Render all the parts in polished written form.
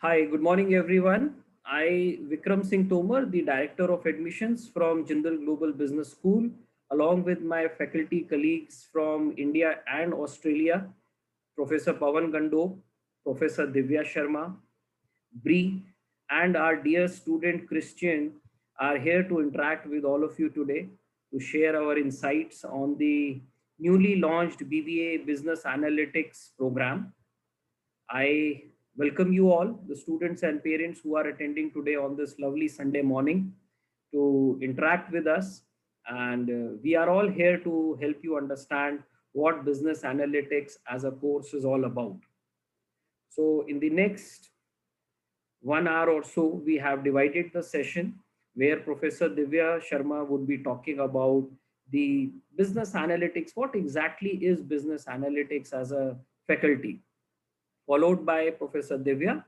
Hi, good morning, everyone. Vikram Singh Tomar, the Director of Admissions from Jindal Global Business School, along with my faculty colleagues from India and Australia, Professor Pawan Gando, Professor Divya Sharma, Bree, and our dear student Christian are here to interact with all of you today to share our insights on the newly launched BBA Business Analytics program. I welcome you all, the students and parents who are attending today on this lovely Sunday morning to interact with us. And we are all here to help you understand what business analytics as a course is all about. So in the next 1 hour or so, we have divided the session where Professor Divya Sharma would be talking about the business analytics. What exactly is business analytics as a faculty? Followed by Professor Divya.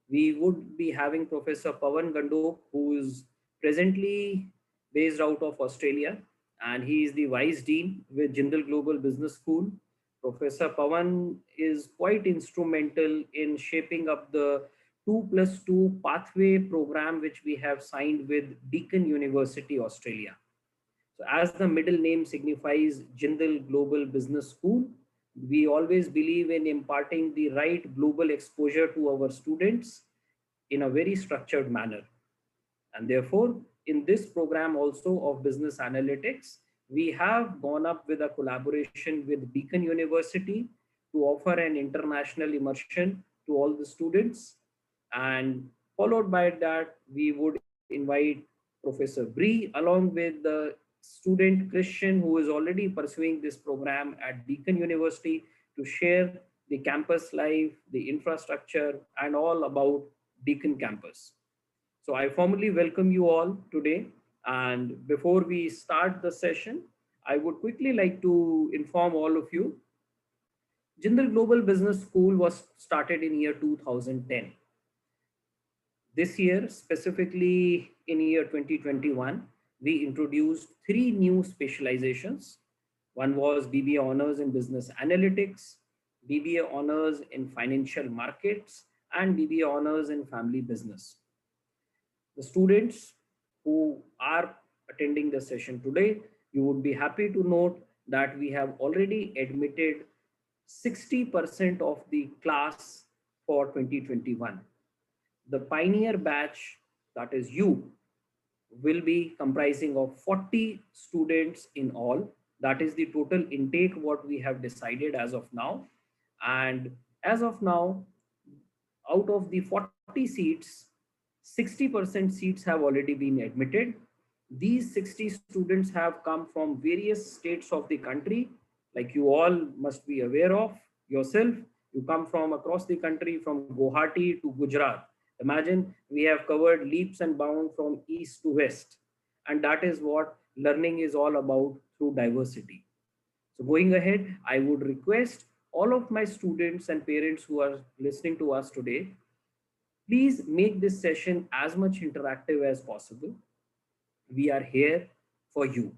We would be having Professor Pawan Gando, who is presently based out of Australia, and he is the Vice Dean with Jindal Global Business School. Professor Pawan is quite instrumental in shaping up the 2+2 pathway program, which we have signed with Deakin University, Australia. So as the middle name signifies Jindal Global Business School, we always believe in imparting the right global exposure to our students in a very structured manner. And therefore, in this program also of business analytics, we have gone up with a collaboration with Deakin University to offer an international immersion to all the students. And followed by that, we would invite Professor Bree along with the student Christian who is already pursuing this program at Deakin University to share the campus life, the infrastructure, and all about Deakin campus. So I formally welcome you all today. And before we start the session, I would quickly like to inform all of you. Jindal Global Business School was started in year 2010. This year, specifically in year 2021, we introduced three new specializations. One was BBA Honors in Business Analytics, BBA Honors in Financial Markets, and BBA Honors in Family Business. The students who are attending the session today, you would be happy to note that we have already admitted 60% of the class for 2021. The pioneer batch, that is you, will be comprising of 40 students in all. That is the total intake what we have decided as of now. And as of now, out of the 40 seats, 60% seats have already been admitted. These 60 students have come from various states of the country, like you all must be aware of yourself. You come from across the country, from Guwahati to Gujarat. Imagine we have covered leaps and bounds from east to west. And that is what learning is all about through diversity. So going ahead, I would request all of my students and parents who are listening to us today, please make this session as much interactive as possible. We are here for you.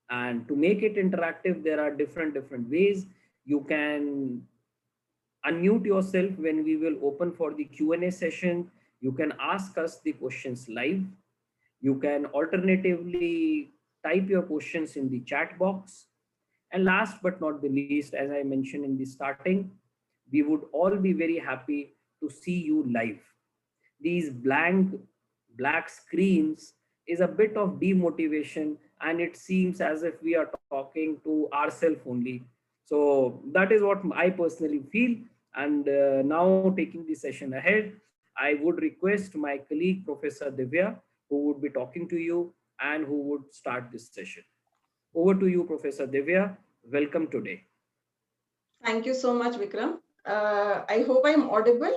And to make it interactive, there are different ways. You can unmute yourself when we will open for the Q&A session. You can ask us the questions live. You can alternatively type your questions in the chat box. And last but not the least, as I mentioned in the starting, we would all be very happy to see you live. These blank black screens is a bit of demotivation, and it seems as if we are talking to ourselves only. So that is what I personally feel. And now taking the session ahead, I would request my colleague Professor Divya, who would be talking to you and who would start this session. Over to you, Professor Divya. Welcome today. Thank you so much, Vikram. I hope I'm audible.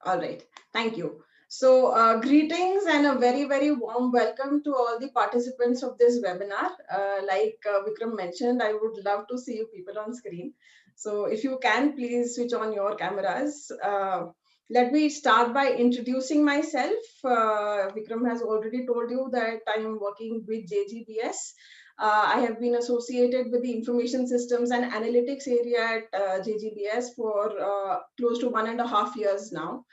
All right, thank you. So greetings and a very warm welcome to all the participants of this webinar. Like Vikram mentioned, I would love to see you people on screen. So if you can, please switch on your cameras. Let me start by introducing myself. Vikram has already told you that I'm working with JGBS. I have been associated with the information systems and analytics area at JGBS for close to 1.5 years now.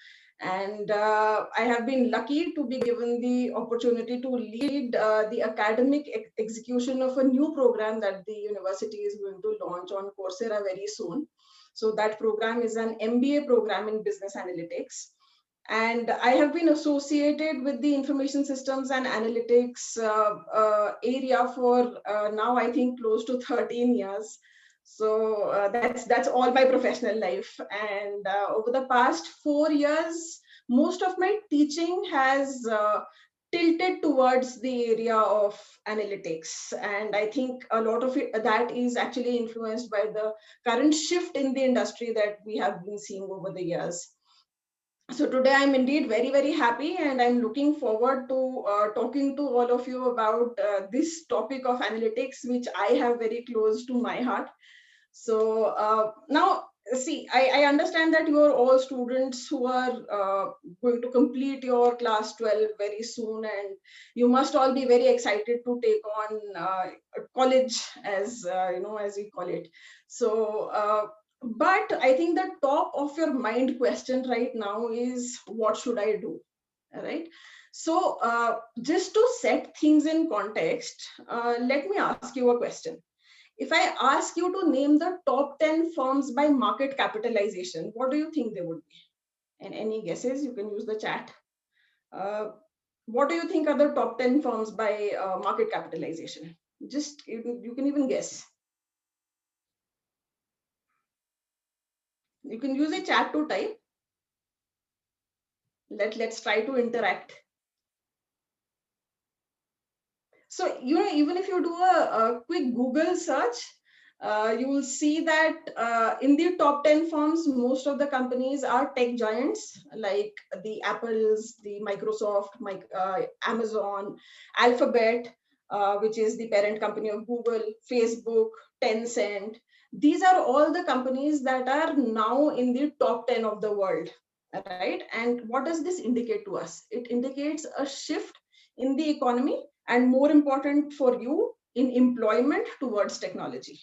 And I have been lucky to be given the opportunity to lead the academic execution of a new program that the university is going to launch on Coursera very soon. So that program is an MBA program in business analytics. And I have been associated with the information systems and analytics area for now, I think, close to 13 years. So that's all my professional life. And over the past 4 years, most of my teaching has tilted towards the area of analytics. And I think a lot of that is actually influenced by the current shift in the industry that we have been seeing over the years. So today I'm indeed very, very happy, and I'm looking forward to talking to all of you about this topic of analytics, which I have very close to my heart. So now, see, I understand that you are all students who are going to complete your class 12 very soon, and you must all be very excited to take on college, as as we call it. So but I think the top of your mind question right now is, what should I do? All right. So just to set things in context, let me ask you a question. If I ask you to name the top 10 firms by market capitalization, what do you think they would be? And any guesses? You can use the chat. What do you think are the top 10 firms by market capitalization? Just, you can even guess. You can use a chat to type. Let's try to interact. So, even if you do a quick Google search, you will see that in the top 10 firms, most of the companies are tech giants like the Apples, the Microsoft, Amazon, Alphabet, which is the parent company of Google, Facebook, Tencent. These are all the companies that are now in the top 10 of the world, right? And what does this indicate to us? It indicates a shift in the economy, and more important for you, in employment towards technology.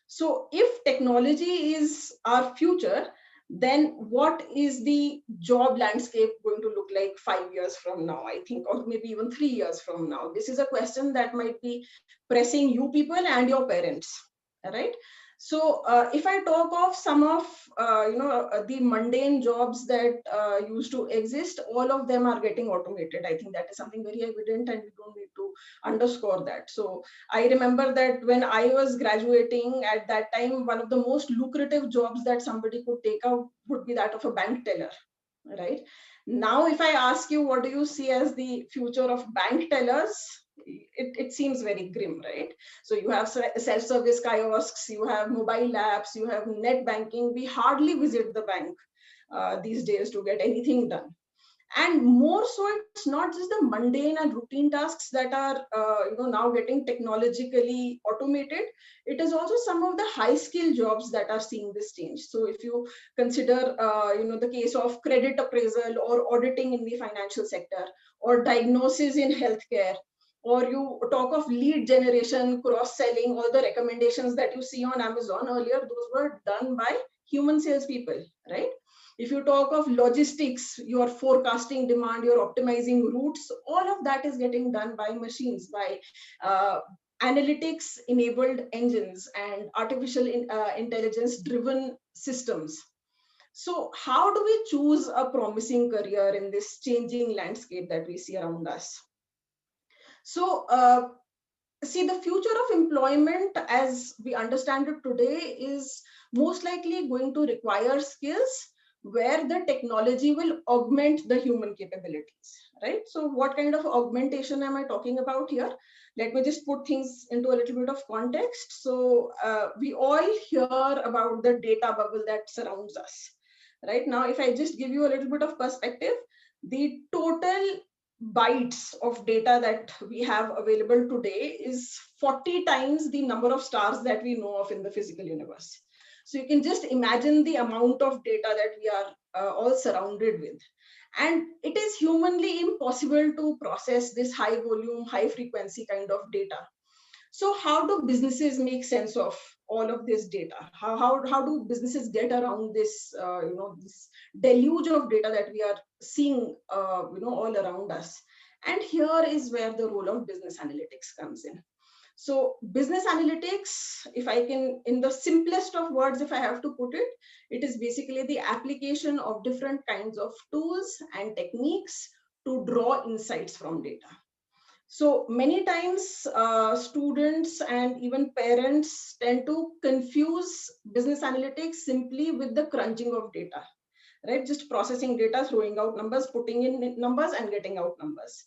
So if technology is our future, then what is the job landscape going to look like 5 years from now, I think, or maybe even 3 years from now? This is a question that might be pressing you people and your parents, right? So if I talk of some of the mundane jobs that used to exist, all of them are getting automated. I think that is something very evident, and we don't need to underscore that. So I remember that when I was graduating at that time, one of the most lucrative jobs that somebody could take up would be that of a bank teller, right? Now, if I ask you, what do you see as the future of bank tellers? It seems very grim, right? So you have self-service kiosks, you have mobile apps, you have net banking. We hardly visit the bank these days to get anything done. And more so, it's not just the mundane and routine tasks that are now getting technologically automated. It is also some of the high skill jobs that are seeing this change. So if you consider the case of credit appraisal or auditing in the financial sector, or diagnosis in healthcare, or you talk of lead generation, cross-selling, all the recommendations that you see on Amazon earlier, those were done by human salespeople, right? If you talk of logistics, you're forecasting demand, you're optimizing routes, all of that is getting done by machines, by analytics enabled engines and artificial intelligence driven systems. So how do we choose a promising career in this changing landscape that we see around us? So see, the future of employment as we understand it today is most likely going to require skills where the technology will augment the human capabilities, right? So what kind of augmentation am I talking about here? Let me just put things into a little bit of context. So we all hear about the data bubble that surrounds us, right? Now, if I just give you a little bit of perspective, the total bytes of data that we have available today is 40 times the number of stars that we know of in the physical universe. So you can just imagine the amount of data that we are all surrounded with. And it is humanly impossible to process this high volume, high frequency kind of data. So how do businesses make sense of all of this data? How do businesses get around this, this deluge of data that we are seeing, all around us? And here is where the role of business analytics comes in. So business analytics, if I can, in the simplest of words, if I have to put it, it is basically the application of different kinds of tools and techniques to draw insights from data. So many times students and even parents tend to confuse business analytics simply with the crunching of data, right? Just processing data, throwing out numbers, putting in numbers and getting out numbers.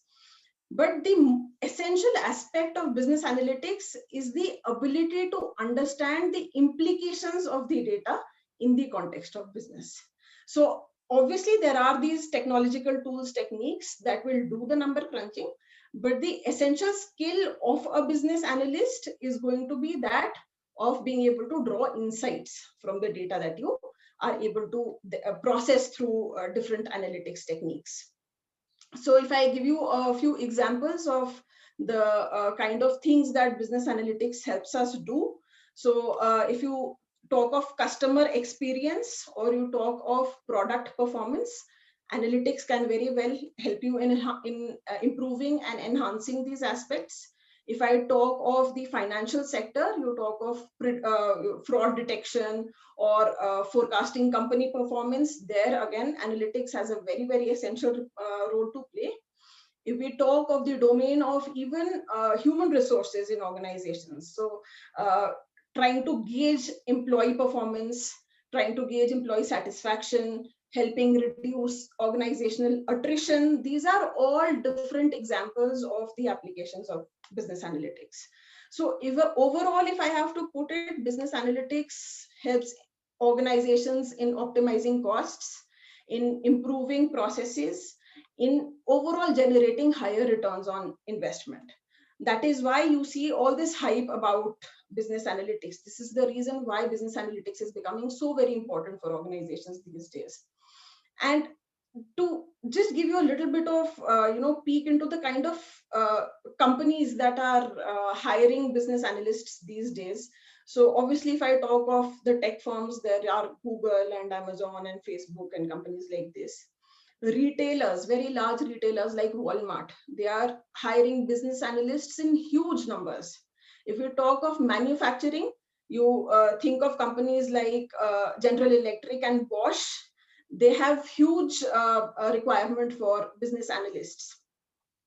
But the essential aspect of business analytics is the ability to understand the implications of the data in the context of business. So obviously there are these technological tools, techniques that will do the number crunching, but the essential skill of a business analyst is going to be that of being able to draw insights from the data that you are able to process through different analytics techniques. So if I give you a few examples of the kind of things that business analytics helps us do. So if you talk of customer experience or you talk of product performance, analytics can very well help you in improving and enhancing these aspects. If I talk of the financial sector, you talk of fraud detection or forecasting company performance. There again, analytics has a very, very essential role to play. If we talk of the domain of even human resources in organizations, so trying to gauge employee performance, trying to gauge employee satisfaction, helping reduce organizational attrition, these are all different examples of the applications of business analytics. So overall, if I have to put it, business analytics helps organizations in optimizing costs, in improving processes, in overall generating higher returns on investment. That is why you see all this hype about business analytics. This is the reason why business analytics is becoming so very important for organizations these days. And to just give you a little bit of peek into the kind of companies that are hiring business analysts these days. So obviously, if I talk of the tech firms, there are Google and Amazon and Facebook and companies like this. Retailers, very large retailers like Walmart, they are hiring business analysts in huge numbers. If you talk of manufacturing, you think of companies like General Electric and Bosch. They have huge requirement for business analysts.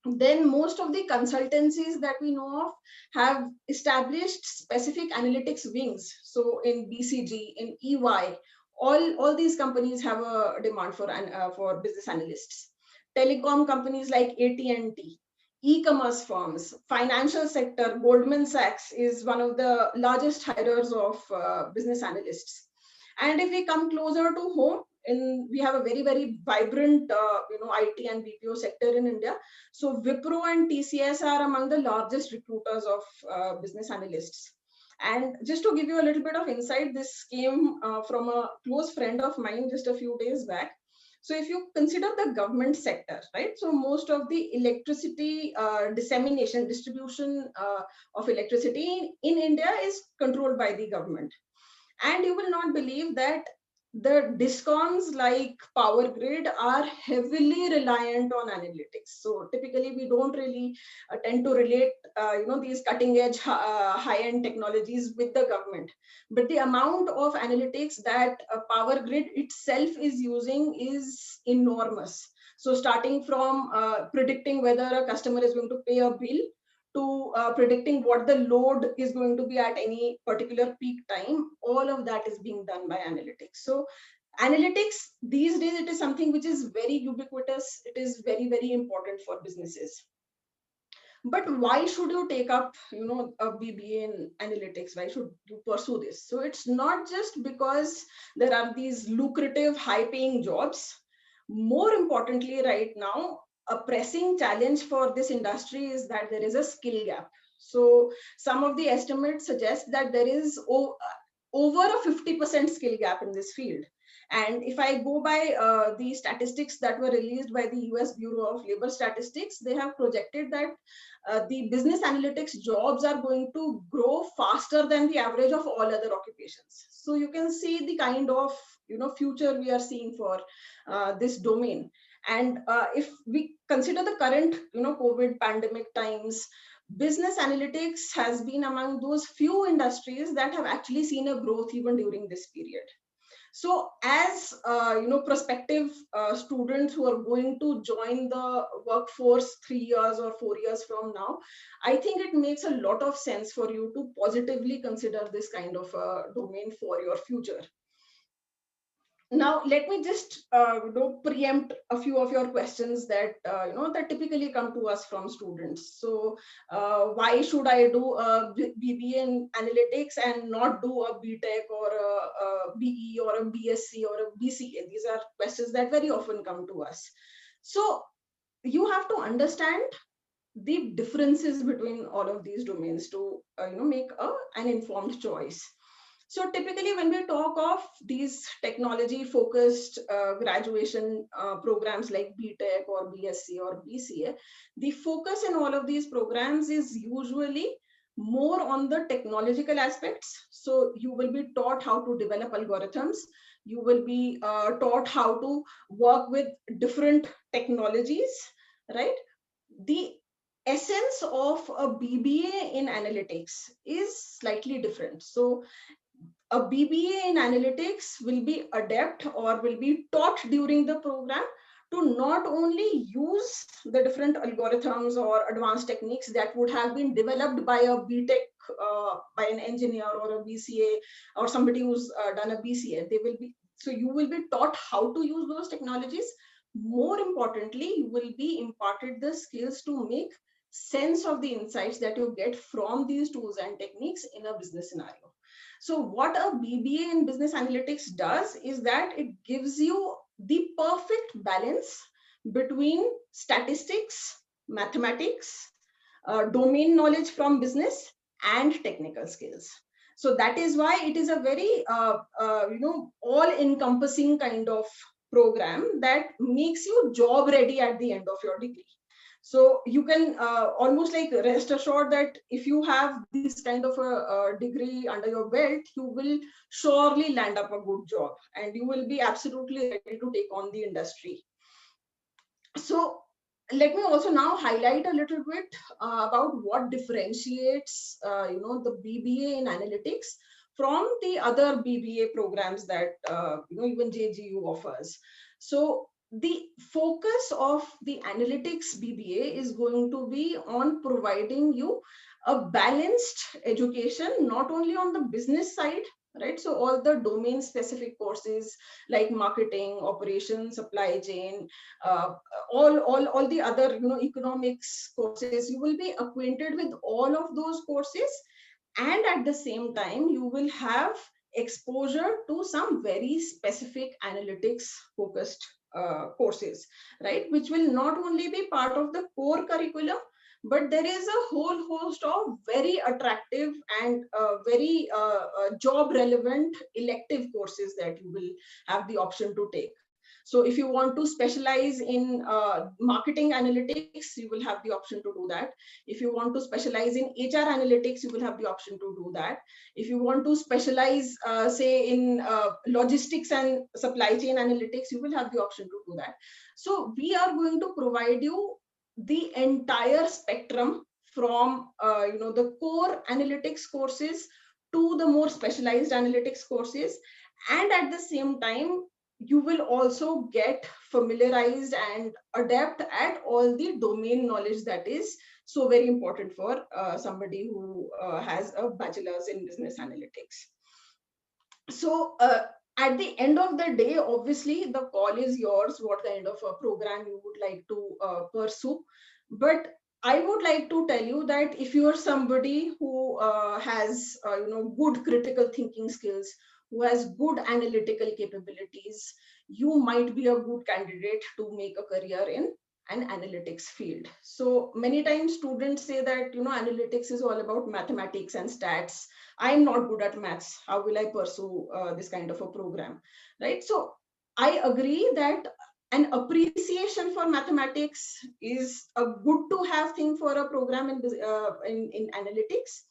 Then most of the consultancies that we know of have established specific analytics wings. So in BCG, in EY, all these companies have a demand for business analysts. Telecom companies like AT&T, e-commerce firms, financial sector, Goldman Sachs is one of the largest hirers of business analysts. And if we come closer to home, we have a very, very vibrant IT and BPO sector in India. So Wipro and TCS are among the largest recruiters of business analysts. And just to give you a little bit of insight, this came from a close friend of mine just a few days back. So if you consider the government sector, right? So most of the electricity distribution of electricity in India is controlled by the government. And you will not believe that the discoms like Power Grid are heavily reliant on analytics. So typically we don't really tend to relate, these cutting edge high-end technologies with the government. But the amount of analytics that Power Grid itself is using is enormous. So starting from predicting whether a customer is going to pay a bill, to predicting what the load is going to be at any particular peak time, all of that is being done by analytics. So analytics these days, it is something which is very ubiquitous. It is very, very important for businesses. But why should you take up, a BBA in analytics? Why should you pursue this? So it's not just because there are these lucrative, high-paying jobs. More importantly, right now, a pressing challenge for this industry is that there is a skill gap. So some of the estimates suggest that there is over a 50% skill gap in this field. And if I go by the statistics that were released by the US Bureau of Labor Statistics, they have projected that the business analytics jobs are going to grow faster than the average of all other occupations. So you can see the kind of future we are seeing for this domain. And if we consider the current COVID pandemic times, business analytics has been among those few industries that have actually seen a growth even during this period. So as prospective students who are going to join the workforce 3 years or 4 years from now, I think it makes a lot of sense for you to positively consider this kind of a domain for your future. Now, let me just preempt a few of your questions that that typically come to us from students. So, why should I do a BBA in analytics and not do a BTech or a BE or a BSc or a BCA? These are questions that very often come to us. So, you have to understand the differences between all of these domains to make an informed choice. So typically when we talk of these technology focused graduation programs like BTech or BSc or BCA, the focus in all of these programs is usually more on the technological aspects. So you will be taught how to develop algorithms. You will be taught how to work with different technologies, right? The essence of a BBA in analytics is slightly different. So a BBA in analytics will be adept or will be taught during the program to not only use the different algorithms or advanced techniques that would have been developed by a BTech, by an engineer or a BCA or somebody who's done a BCA. So you will be taught how to use those technologies. More importantly, you will be imparted the skills to make sense of the insights that you get from these tools and techniques in a business scenario. So what a BBA in business analytics does is that it gives you the perfect balance between statistics, mathematics, domain knowledge from business, and technical skills. So that is why it is a very all-encompassing kind of program that makes you job ready at the end of your degree. So you can almost like rest assured that if you have this kind of a degree under your belt, you will surely land up a good job and you will be absolutely ready to take on the industry. So let me also now highlight a little bit about what differentiates the BBA in analytics from the other BBA programs that even JGU offers. So the focus of the analytics BBA is going to be on providing you a balanced education, not only on the business side, right? So all the domain specific courses like marketing, operations, supply chain, all the other economics courses, you will be acquainted with all of those courses, and at the same time you will have exposure to some very specific analytics focused courses, right, which will not only be part of the core curriculum, but there is a whole host of very attractive and very job relevant elective courses that you will have the option to take. So if you want to specialize in marketing analytics, you will have the option to do that. If you want to specialize in HR analytics, you will have the option to do that. If you want to specialize, say, in logistics and supply chain analytics, you will have the option to do that. So we are going to provide you the entire spectrum from the core analytics courses to the more specialized analytics courses, and at the same time you will also get familiarized and adept at all the domain knowledge that is so very important for somebody who has a bachelor's in business analytics. So at the end of the day, obviously the call is yours, what kind of a program you would like to pursue. But I would like to tell you that if you are somebody who has good critical thinking skills, who has good analytical capabilities, you might be a good candidate to make a career in an analytics field. So many times students say that analytics is all about mathematics and stats. I'm not good at maths. How will I pursue this kind of a program, right? So I agree that an appreciation for mathematics is a good to have thing for a program in analytics.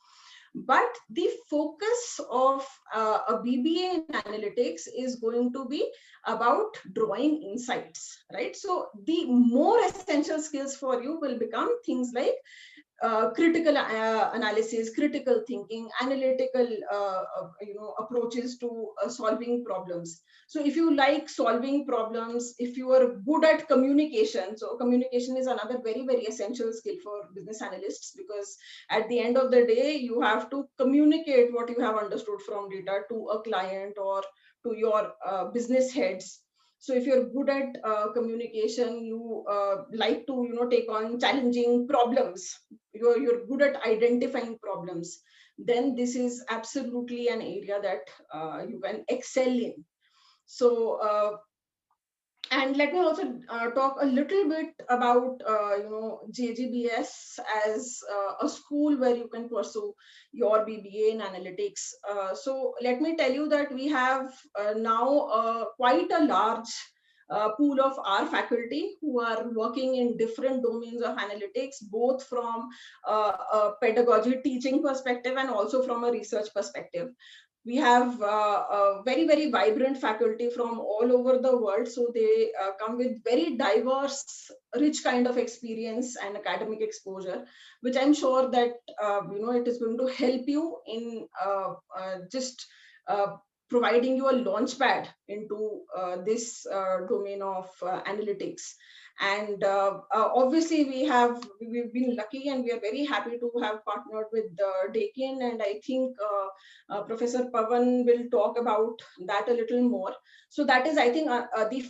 But the focus of a BBA in analytics is going to be about drawing insights, right? So the more essential skills for you will become things like critical analysis, critical thinking, analytical approaches to solving problems. So if you like solving problems, if you are good at communication, so communication is another very very essential skill for business analysts, because at the end of the day you have to communicate what you have understood from data to a client or to your business heads. So if you're good at communication, you like to take on challenging problems, you're good at identifying problems, then this is absolutely an area that you can excel in. So and let me also talk a little bit about JGBS as a school where you can pursue your BBA in analytics. So let me tell you that we have now quite a large pool of our faculty who are working in different domains of analytics, both from a pedagogy teaching perspective and also from a research perspective. We have a very very vibrant faculty from all over the world, so they come with very diverse, rich kind of experience and academic exposure, which I'm sure that it is going to help you in just providing you a launch pad into this domain of analytics. And obviously we've been lucky and we are very happy to have partnered with Deakin, and I think Professor Pavan will talk about that a little more. So that is, I think, the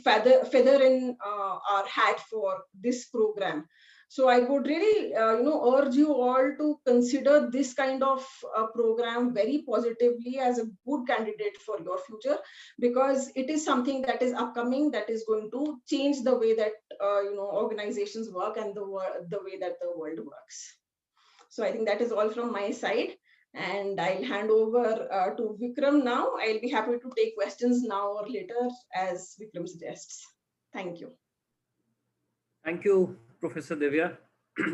feather in our hat for this program. So I would really, urge you all to consider this kind of program very positively as a good candidate for your future, because it is something that is upcoming, that is going to change the way that organizations work and the way that the world works. So I think that is all from my side. And I'll hand over to Vikram now. I'll be happy to take questions now or later as Vikram suggests. Thank you. Thank you, Professor Divya.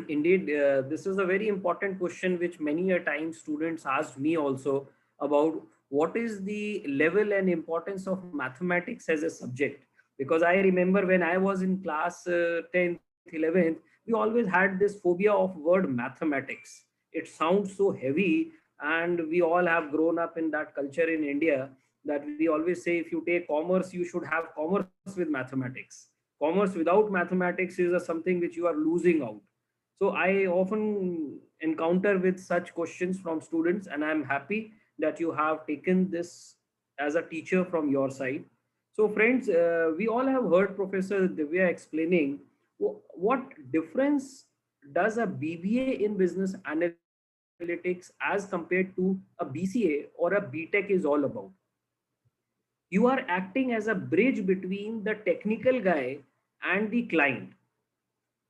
Indeed, this is a very important question which many a time students asked me also about what is the level and importance of mathematics as a subject. Because I remember when I was in class 10th, 11th, we always had this phobia of word mathematics. It sounds so heavy, and we all have grown up in that culture in India that we always say if you take commerce, you should have commerce with mathematics. Commerce without mathematics is something which you are losing out. So I often encounter with such questions from students, and I'm happy that you have taken this as a teacher from your side. So friends, we all have heard Professor Divya explaining what difference does a BBA in business analytics as compared to a BCA or a BTech is all about. You are acting as a bridge between the technical guy and the client.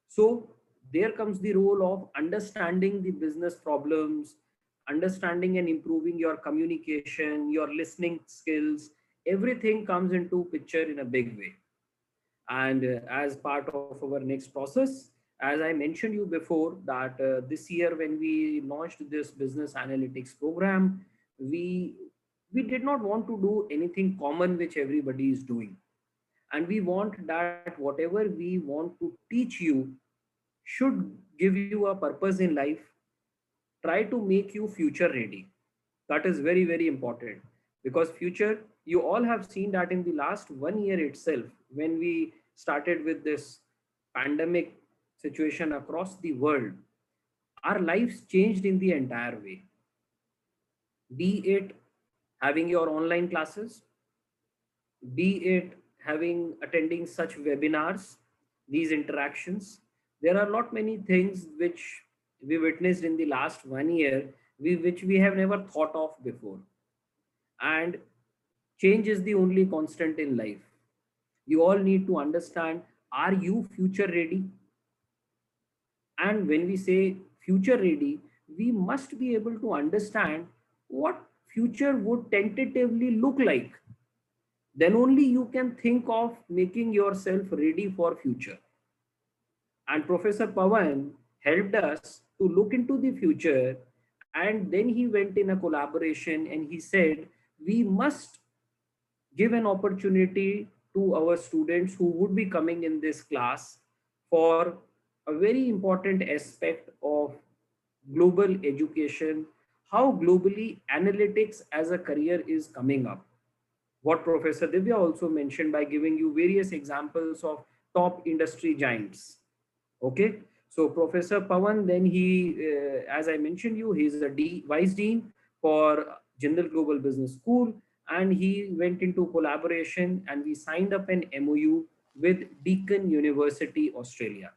So there comes the role of understanding the business problems, understanding and improving your communication, your listening skills. Everything comes into picture in a big way. And as part of our next process, as I mentioned you before, that this year when we launched this business analytics program, we we did not want to do anything common which everybody is doing, and we want that whatever we want to teach you should give you a purpose in life, try to make you future ready. That is very very important, because future, you all have seen that in the last 1 year itself, when we started with this pandemic situation across the world, our lives changed in the entire way. Be it having your online classes, be it having attending such webinars, these interactions. There are not many things which we witnessed in the last 1 year, which we have never thought of before. And change is the only constant in life. You all need to understand, are you future ready? And when we say future ready, we must be able to understand what future would tentatively look like. then only you can think of making yourself ready for future. And Professor Pawan helped us to look into the future. And then he went in a collaboration and he said, we must give an opportunity to our students who would be coming in this class for a very important aspect of global education, how globally analytics as a career is coming up. What Professor Divya also mentioned by giving you various examples of top industry giants. Okay, so Professor Pawan, then as I mentioned you, he's a vice dean for Jindal Global Business School, and he went into collaboration, and we signed up an MOU with Deakin University, Australia.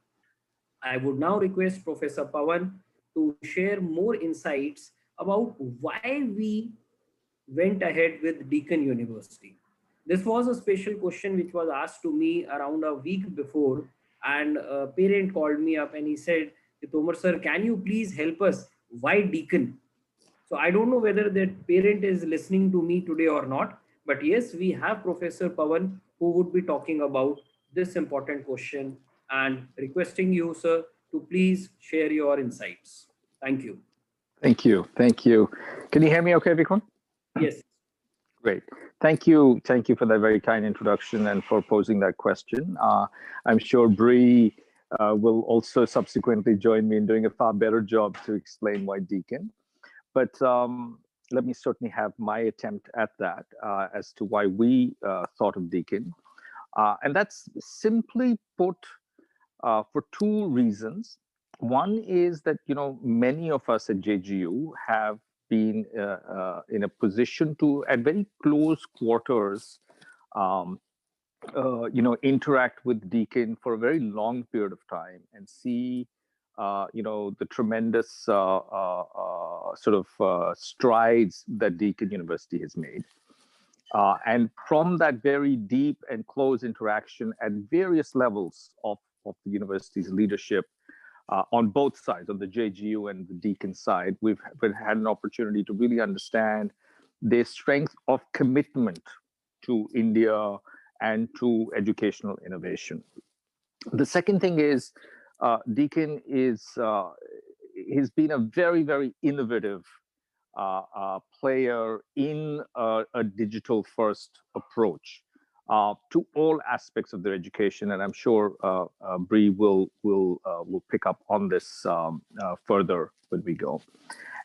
I would now request Professor Pawan to share more insights about why we went ahead with Deakin University. This was a special question which was asked to me around a week before, and a parent called me up and he said, Tomar sir, can you please help us? Why Deakin? So I don't know whether that parent is listening to me today or not, but yes, we have Professor Pawan who would be talking about this important question and requesting you, sir, to please share your insights. Thank you. Thank you. Thank you. Can you hear me okay, Vikram? Yes. Great. Thank you. Thank you for that very kind introduction and for posing that question. I'm sure Bree will also subsequently join me in doing a far better job to explain why Deakin. But let me certainly have my attempt at that as to why we thought of Deakin. And that's simply put for two reasons. One is that, many of us at JGU have been in a position to, at very close quarters, interact with Deakin for a very long period of time and see, the tremendous strides that Deakin University has made. And from that very deep and close interaction at various levels of the university's leadership, on both sides, on the JGU and the Deakin side, we've had an opportunity to really understand their strength of commitment to India and to educational innovation. The second thing is, Deakin has been a very, very innovative player in a digital first approach to all aspects of their education, and I'm sure Bree will pick up on this further when we go.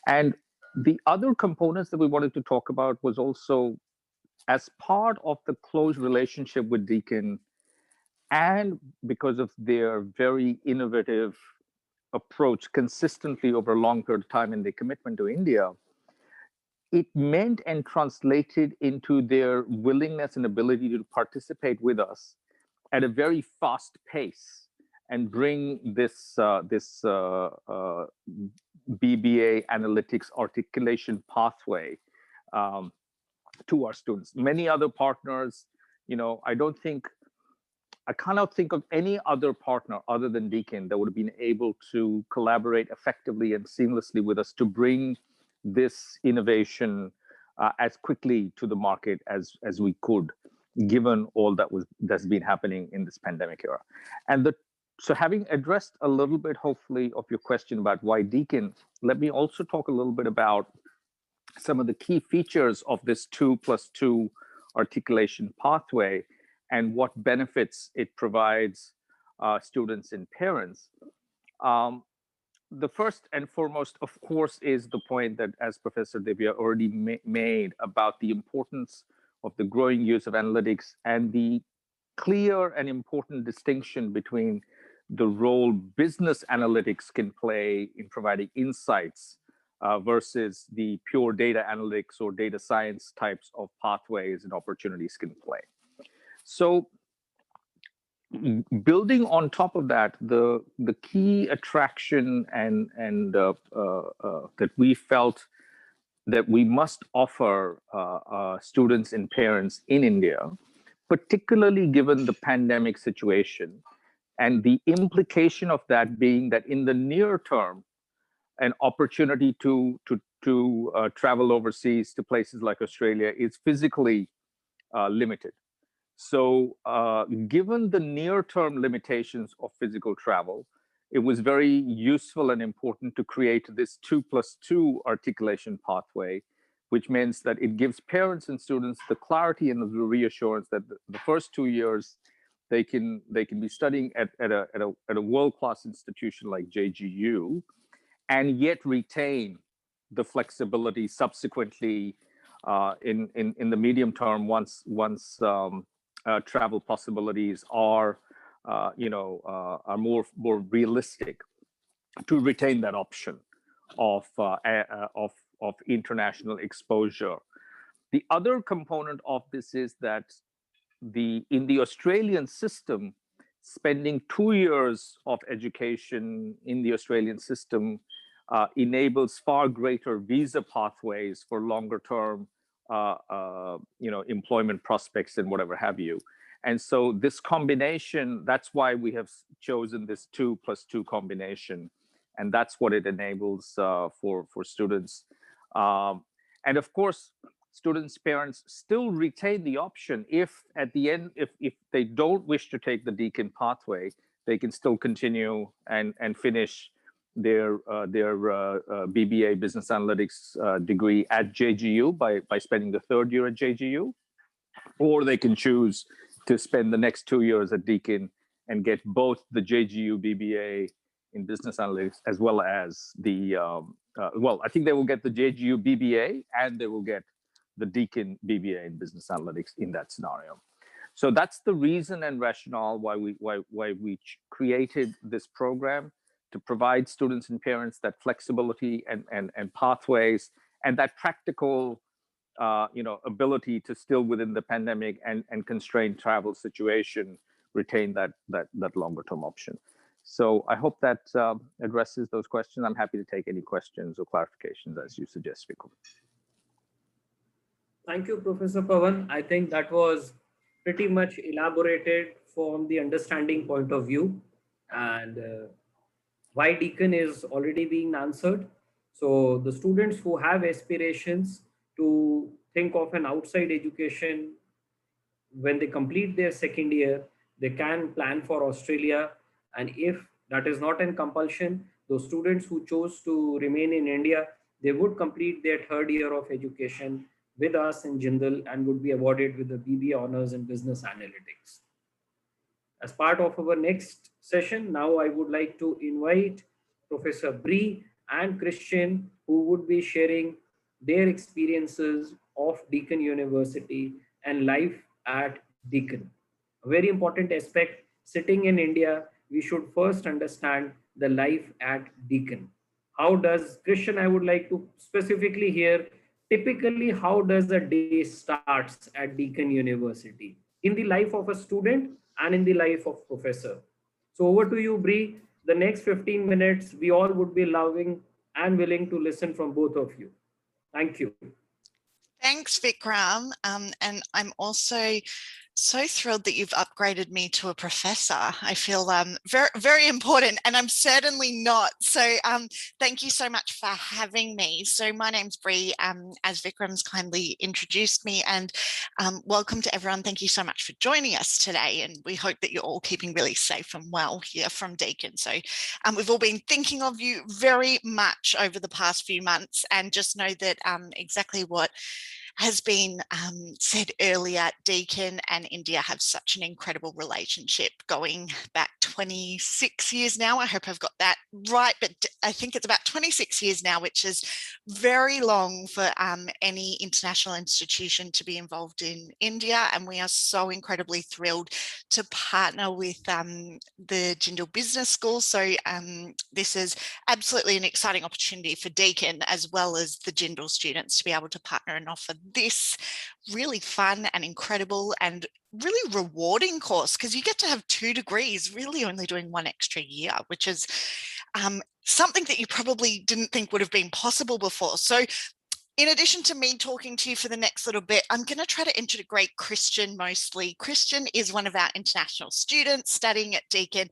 And the other components that we wanted to talk about was also as part of the close relationship with Deakin, and because of their very innovative approach consistently over a long period of time and their commitment to India, it meant and translated into their willingness and ability to participate with us at a very fast pace and bring this BBA analytics articulation pathway to our students. Many other partners, I cannot think of any other partner other than Deakin that would have been able to collaborate effectively and seamlessly with us to bring this innovation as quickly to the market as we could, given all that's been happening in this pandemic era. And so having addressed a little bit, hopefully, of your question about why Deakin, let me also talk a little bit about some of the key features of this 2+2 articulation pathway and what benefits it provides students and parents. The first and foremost, of course, is the point that, as Professor Divya already made, about the importance of the growing use of analytics and the clear and important distinction between the role business analytics can play in providing insights versus the pure data analytics or data science types of pathways and opportunities can play. So building on top of that, the key attraction and that we felt that we must offer students and parents in India, particularly given the pandemic situation, and the implication of that being that in the near term, an opportunity to travel overseas to places like Australia is physically limited. So given the near-term limitations of physical travel, it was very useful and important to create this 2+2 articulation pathway, which means that it gives parents and students the clarity and the reassurance that the first 2 years they can be studying at a world-class institution like JGU, and yet retain the flexibility subsequently in the medium term once travel possibilities are are more realistic, to retain that option of international exposure. The other component of this is that in the Australian system, spending 2 years of education in the Australian system enables far greater visa pathways for longer term employment prospects and whatever have you. And so this combination, that's why we have chosen this 2+2 combination, and that's what it enables for students. And of course, students' parents still retain the option if at the end, if they don't wish to take the Deakin pathway, they can still continue and finish their BBA business analytics degree at JGU by spending the third year at JGU, or they can choose to spend the next 2 years at Deakin and get both the JGU BBA in business analytics as well as the I think they will get the JGU BBA and they will get the Deakin BBA in business analytics in that scenario. So that's the reason and rationale why we created this program, to provide students and parents that flexibility and pathways and that practical ability to still within the pandemic and constrained travel situation retain that longer term option. So I hope that addresses those questions. I'm happy to take any questions or clarifications as you suggest, Vikram. Thank you, Professor Pawan. I think that was pretty much elaborated from the understanding point of view, and why Deakin is already being answered. So the students who have aspirations to think of an outside education, when they complete their second year, they can plan for Australia. And if that is not in compulsion, those students who chose to remain in India, they would complete their third year of education with us in Jindal and would be awarded with the BBA honors in business analytics. As part of our next session, now I would like to invite Professor Bree and Christian, who would be sharing their experiences of Deakin University and life at Deakin. A very important aspect, sitting in India, we should first understand the life at Deakin. How does, Christian, I would like to specifically hear, typically how does a day starts at Deakin University in the life of a student and in the life of professor? So over to you, Bree. The next 15 minutes, we all would be loving and willing to listen from both of you. Thank you. Thanks, Vikram. And I'm also so thrilled that you've upgraded me to a professor. I feel very, very important, and I'm certainly not. So thank you so much for having me. So my name's Bree, as Vikram's kindly introduced me, and welcome to everyone. Thank you so much for joining us today, and we hope that you're all keeping really safe and well here from Deakin. So we've all been thinking of you very much over the past few months, and just know that exactly what has been said earlier, Deakin and India have such an incredible relationship going back 26 years now. I hope I've got that right, but I think it's about 26 years now, which is very long for any international institution to be involved in India. And we are so incredibly thrilled to partner with the Jindal Business School. So this is absolutely an exciting opportunity for Deakin as well as the Jindal students to be able to partner and offer this really fun and incredible and really rewarding course, because you get to have 2 degrees, really only doing 1 extra year, which is something that you probably didn't think would have been possible before. So in addition to me talking to you for the next little bit, I'm going to try to integrate Christian mostly. Christian is one of our international students studying at Deakin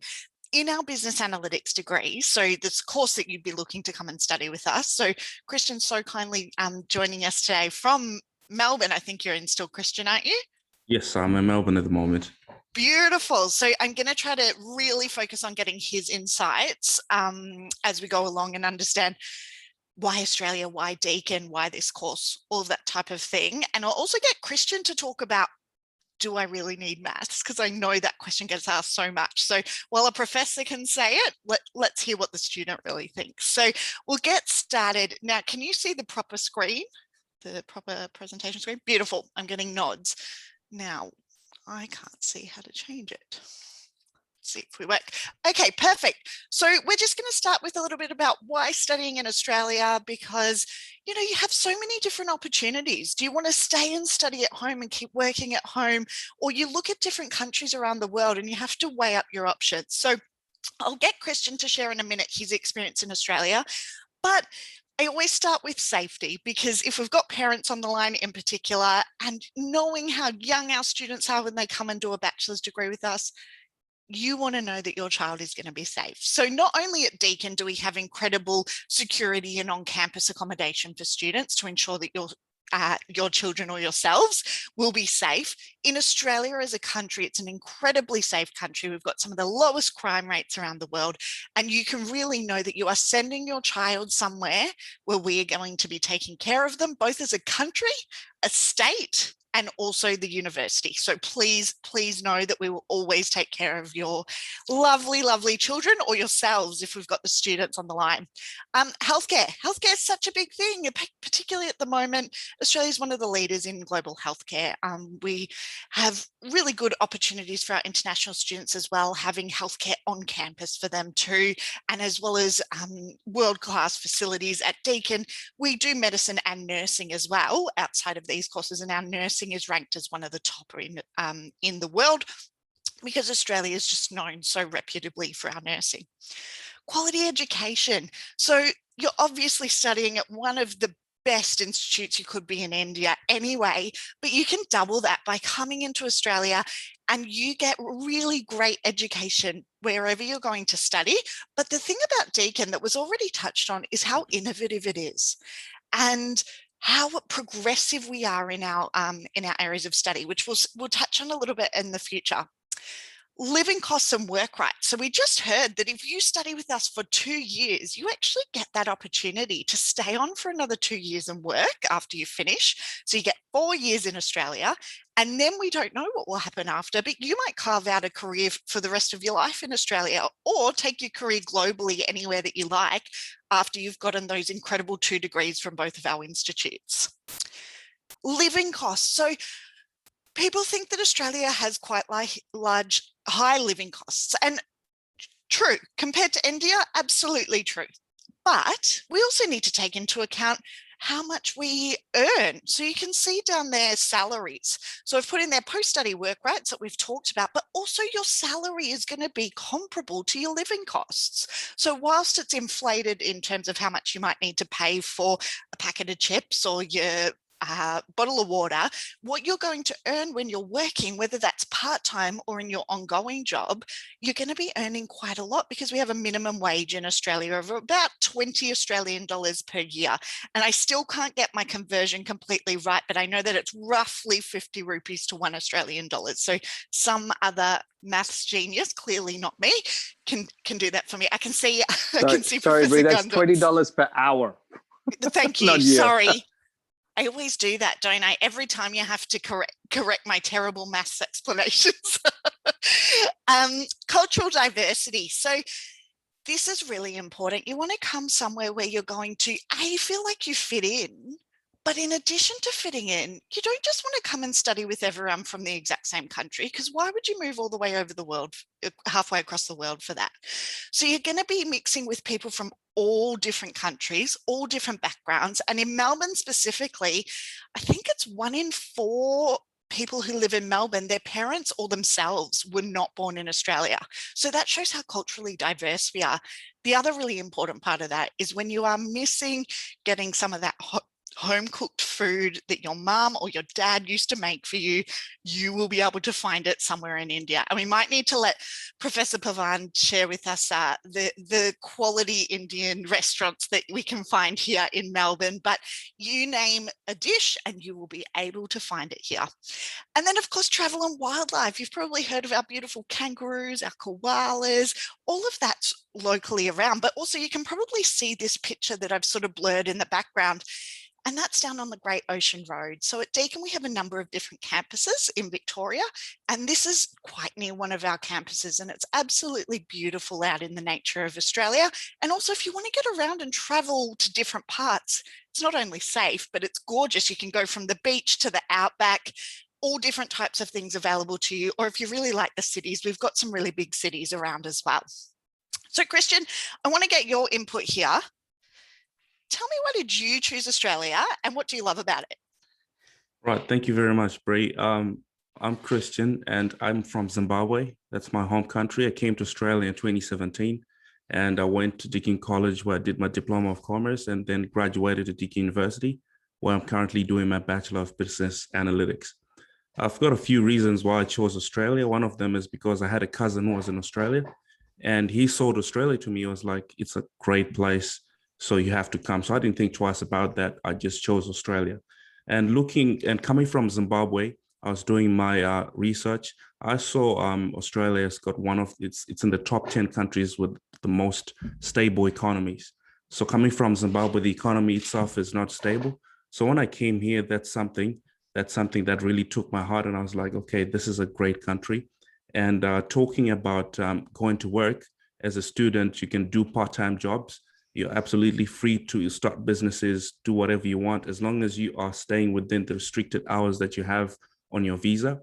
in our business analytics degree. So this course that you'd be looking to come and study with us. So Christian's so kindly joining us today from Melbourne. I think you're in still, Christian, aren't you? Yes, I'm in Melbourne at the moment. Beautiful. So I'm going to try to really focus on getting his insights as we go along and understand why Australia, why Deakin, why this course, all of that type of thing. And I'll also get Christian to talk about, do I really need maths? Because I know that question gets asked so much. So while a professor can say it, let's hear what the student really thinks. So we'll get started. Now, can you see the proper screen, the proper presentation screen? Beautiful. I'm getting nods. Now, I can't see how to change it. See if we work. Okay, perfect. So we're just going to start with a little bit about why studying in Australia, because you know you have so many different opportunities. Do you want to stay and study at home and keep working at home, or you look at different countries around the world and you have to weigh up your options? So I'll get Christian to share in a minute his experience in Australia, but I always start with safety, because if we've got parents on the line in particular, and knowing how young our students are when they come and do a bachelor's degree with us, you want to know that your child is going to be safe. So not only at Deakin do we have incredible security and on-campus accommodation for students to ensure that your children or yourselves will be safe. In Australia as a country, it's an incredibly safe country. We've got some of the lowest crime rates around the world, and you can really know that you are sending your child somewhere where we are going to be taking care of them, both as a country, a state, and also the university. So please, please know that we will always take care of your lovely, lovely children, or yourselves if we've got the students on the line. Healthcare is such a big thing, particularly at the moment. Australia is one of the leaders in global healthcare. We have really good opportunities for our international students as well, having healthcare on campus for them too, and as well as world-class facilities at Deakin. We do medicine and nursing as well outside of these courses, and our nursing is ranked as one of the top in the world, because Australia is just known so reputably for our nursing. Quality education. So you're obviously studying at one of the best institutes you could be in India anyway, but you can double that by coming into Australia, and you get really great education wherever you're going to study. But the thing about Deakin that was already touched on is how innovative it is, and how progressive we are in our areas of study, which we'll touch on a little bit in the future. Living costs and work rights. So we just heard that if you study with us for 2 years, you actually get that opportunity to stay on for another 2 years and work after you finish. So you get 4 years in Australia, and then we don't know what will happen after, but you might carve out a career for the rest of your life in Australia, or take your career globally anywhere that you like after you've gotten those incredible 2 degrees from both of our institutes. Living costs. So people think that Australia has quite high living costs, and true, compared to India, absolutely true. But we also need to take into account how much we earn. So you can see down there salaries. So I've put in there post-study work rights that we've talked about, but also your salary is going to be comparable to your living costs. So whilst it's inflated in terms of how much you might need to pay for a packet of chips or your bottle of water, what you're going to earn when you're working, whether that's part-time or in your ongoing job, you're going to be earning quite a lot, because we have a minimum wage in Australia of about 20 Australian dollars per year. And I still can't get my conversion completely right, but I know that it's roughly 50 rupees to $1 Australian. So some other maths genius, clearly not me, can do that for me. I can see. Sorry, Brie, that's $20 per hour. Thank you. Sorry. I always do that, don't I? Every time you have to correct my terrible maths explanations. Cultural diversity. So this is really important. You want to come somewhere where you're going to, feel like you fit in. But in addition to fitting in, you don't just want to come and study with everyone from the exact same country, because why would you move all the way over the world, halfway across the world for that? So you're going to be mixing with people from all different countries, all different backgrounds. And in Melbourne specifically, I think it's 1 in 4 people who live in Melbourne, their parents or themselves were not born in Australia. So that shows how culturally diverse we are. The other really important part of that is when you are missing getting some of that home cooked food that your mum or your dad used to make for you, you will be able to find it somewhere in India. And we might need to let Professor Pavan share with us the quality Indian restaurants that we can find here in Melbourne, but you name a dish and you will be able to find it here. And then of course, travel and wildlife. You've probably heard of our beautiful kangaroos, our koalas, all of that's locally around, but also you can probably see this picture that I've sort of blurred in the background. And that's down on the Great Ocean Road. So at Deakin, we have a number of different campuses in Victoria, and this is quite near one of our campuses, and it's absolutely beautiful out in the nature of Australia. And also, if you want to get around and travel to different parts, it's not only safe, but it's gorgeous. You can go from the beach to the outback, all different types of things available to you. Or if you really like the cities, we've got some really big cities around as well. So Christian, I want to get your input here. Tell me, why did you choose Australia and what do you love about it? Right. Thank you very much, Brie. I'm Christian and I'm from Zimbabwe. That's my home country. I came to Australia in 2017 and I went to Deakin College where I did my Diploma of Commerce and then graduated at Deakin University where I'm currently doing my Bachelor of Business Analytics. I've got a few reasons why I chose Australia. One of them is because I had a cousin who was in Australia and he sold Australia to me. I was like, it's a great place, so you have to come. So I didn't think twice about that. I just chose Australia. And looking and coming from Zimbabwe, I was doing my research. I saw Australia's got one of it's in the top 10 countries with the most stable economies. So coming from Zimbabwe, the economy itself is not stable. So when I came here, that's something that really took my heart. And I was like, okay, this is a great country. And talking about going to work as a student, you can do part-time jobs. You're absolutely free to start businesses, do whatever you want, as long as you are staying within the restricted hours that you have on your visa.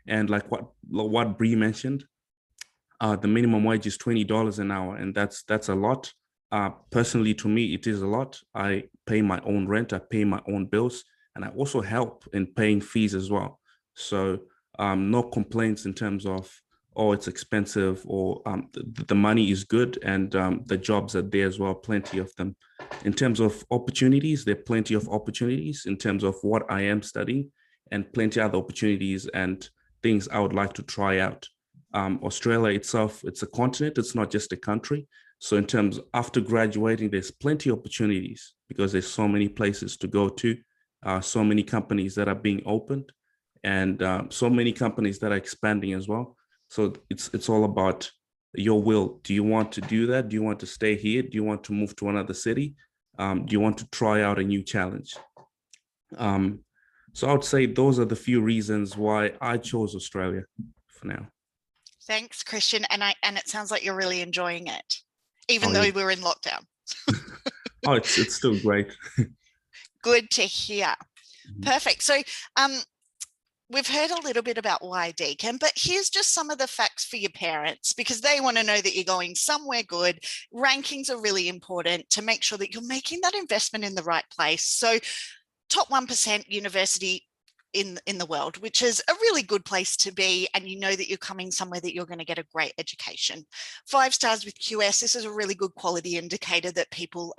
And like what Bree mentioned, the minimum wage is $20 an hour, and that's a lot. Personally, to me, it is a lot. I pay my own rent, I pay my own bills, and I also help in paying fees as well. So no complaints in terms of, oh, it's expensive, or the money is good and the jobs are there as well, plenty of them. In terms of opportunities, there are plenty of opportunities in terms of what I am studying and plenty of other opportunities and things I would like to try out. Australia itself, it's a continent, it's not just a country. So in terms, after graduating, there's plenty of opportunities because there's so many places to go to, so many companies that are being opened and so many companies that are expanding as well. So it's all about your will. Do you want to do that? Do you want to stay here? Do you want to move to another city? Do you want to try out a new challenge? So I would say those are the few reasons why I chose Australia for now. Thanks, Christian. And it sounds like you're really enjoying it, even though we're in lockdown. Oh, it's still great. Good to hear. Perfect. So we've heard a little bit about why Deakin, but here's just some of the facts for your parents, because they want to know that you're going somewhere good. Rankings are really important to make sure that you're making that investment in the right place. So top 1% university in the world, which is a really good place to be. And you know that you're coming somewhere that you're going to get a great education. 5 stars with QS. This is a really good quality indicator that people,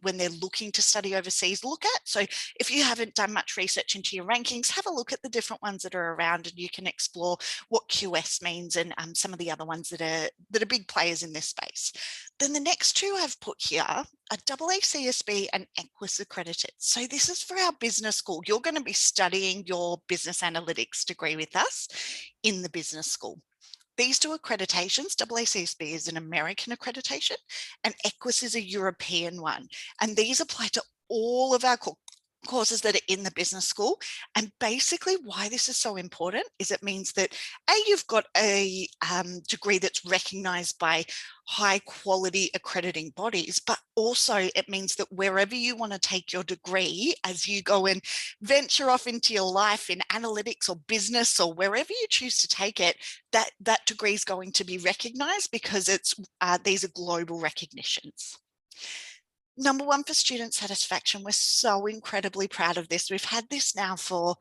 when they're looking to study overseas, look at. So if you haven't done much research into your rankings, have a look at the different ones that are around and you can explore what QS means and some of the other ones that are big players in this space. Then the next 2 I've put here are AA CSB and Equus accredited. So this is for our business school. You're going to be studying your business analytics degree with us in the business school. These 2 accreditations, AA CSB is an American accreditation and Equus is a European one. And these apply to all of our courses that are in the business school. And basically why this is so important is it means that you've got a degree that's recognized by high quality accrediting bodies, but also it means that wherever you want to take your degree, as you go and venture off into your life in analytics or business or wherever you choose to take it, that degree is going to be recognized because it's these are global recognitions. Number 1 for student satisfaction. We're so incredibly proud of this. We've had this now for,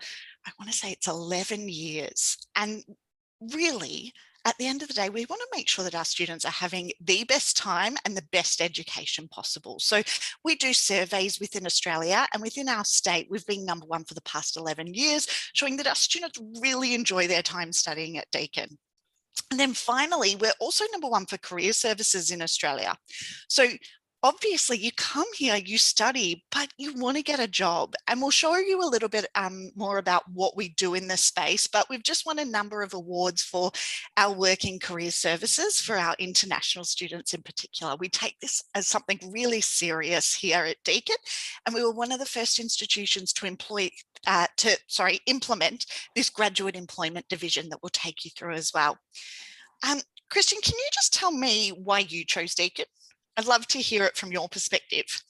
I want to say it's 11 years. And really, at the end of the day, we want to make sure that our students are having the best time and the best education possible. So we do surveys within Australia, and within our state, we've been #1 for the past 11 years, showing that our students really enjoy their time studying at Deakin. And then finally, we're also #1 for career services in Australia. So obviously you come here, you study, but you want to get a job. And we'll show you a little bit more about what we do in this space, but we've just won a number of awards for our work in career services for our international students in particular. We take this as something really serious here at Deakin, and we were one of the first institutions to implement this graduate employment division that we'll take you through as well. Christian, can you just tell me why you chose Deakin? I'd love to hear it from your perspective.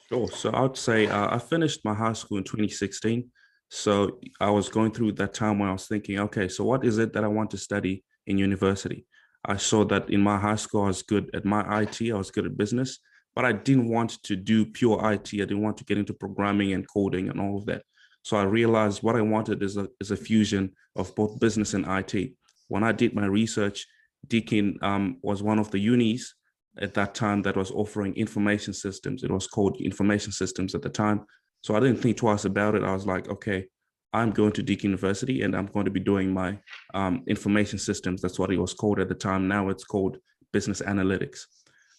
Sure. So I would say I finished my high school in 2016. So I was going through that time when I was thinking, okay, so what is it that I want to study in university? I saw that in my high school, I was good at my IT, I was good at business, but I didn't want to do pure IT. I didn't want to get into programming and coding and all of that. So I realized what I wanted is a fusion of both business and IT. When I did my research, Deakin was one of the unis at that time that was offering information systems. It was called information systems at the time. So I didn't think twice about it. I was like, okay, I'm going to Deakin University and I'm going to be doing my information systems. That's what it was called at the time. Now it's called business analytics.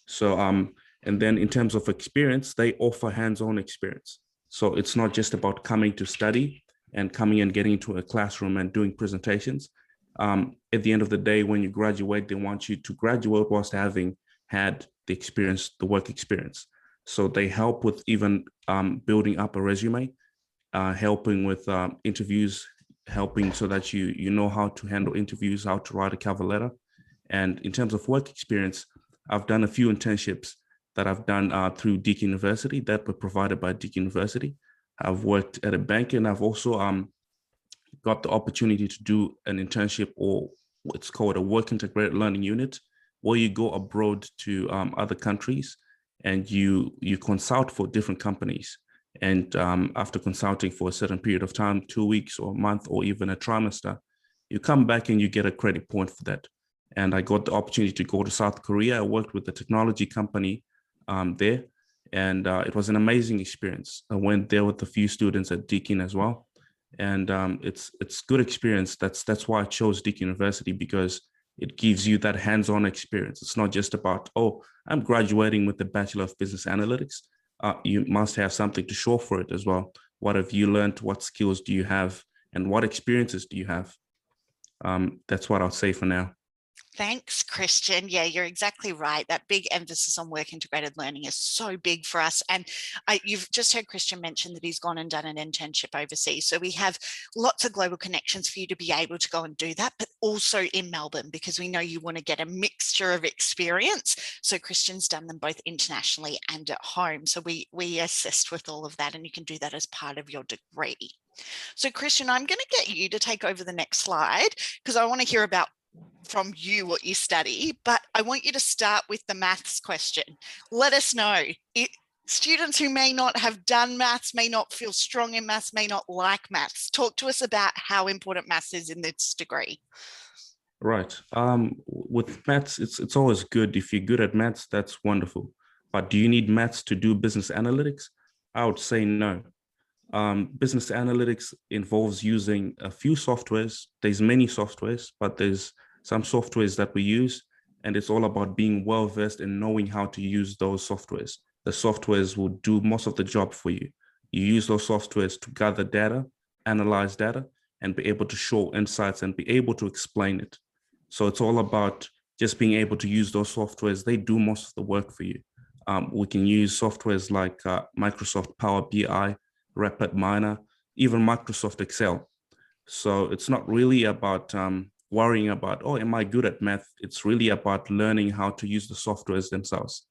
So, and then in terms of experience, they offer hands-on experience. So it's not just about coming to study and coming and getting into a classroom and doing presentations. At the end of the day, when you graduate, they want you to graduate whilst having had the experience, the work experience. So they help with even building up a resume, helping with interviews, helping so that you know how to handle interviews, how to write a cover letter. And in terms of work experience, I've done a few internships that I've done through Deakin University that were provided by Deakin University. I've worked at a bank, and I've also got the opportunity to do an internship, or what's called a work integrated learning unit, where you go abroad to other countries and you consult for different companies. And after consulting for a certain period of time, 2 weeks or a month or even a trimester, you come back and you get a credit point for that. And I got the opportunity to go to South Korea. I worked with a technology company there, and it was an amazing experience. I went there with a few students at Deakin as well. And it's good experience. That's why I chose Deakin University, because it gives you that hands-on experience. It's not just about, oh, I'm graduating with the Bachelor of Business Analytics. You must have something to show for it as well. What have you learned? What skills do you have? And what experiences do you have? That's what I'll say for now. Thanks, Christian. Yeah, you're exactly right. That big emphasis on work integrated learning is so big for us. And you've just heard Christian mention that he's gone and done an internship overseas. So we have lots of global connections for you to be able to go and do that, but also in Melbourne, because we know you want to get a mixture of experience. So Christian's done them both internationally and at home. So we assist with all of that, and you can do that as part of your degree. So Christian, I'm going to get you to take over the next slide, because I want to hear about from you what you study, but I want you to start with the maths question. Let us know. Students who may not have done maths, may not feel strong in maths, may not like maths. Talk to us about how important maths is in this degree. Right. With maths, it's always good. If you're good at maths, that's wonderful. But do you need maths to do business analytics? I would say no. Business analytics involves using a few softwares. There's many softwares, but there's some softwares that we use, and it's all about being well-versed and knowing how to use those softwares. The softwares will do most of the job for you. You use those softwares to gather data, analyze data, and be able to show insights and be able to explain it. So it's all about just being able to use those softwares. They do most of the work for you. We can use softwares like Microsoft Power BI, RapidMiner, even Microsoft Excel. So it's not really about worrying about, oh, am I good at math? It's really about learning how to use the softwares themselves.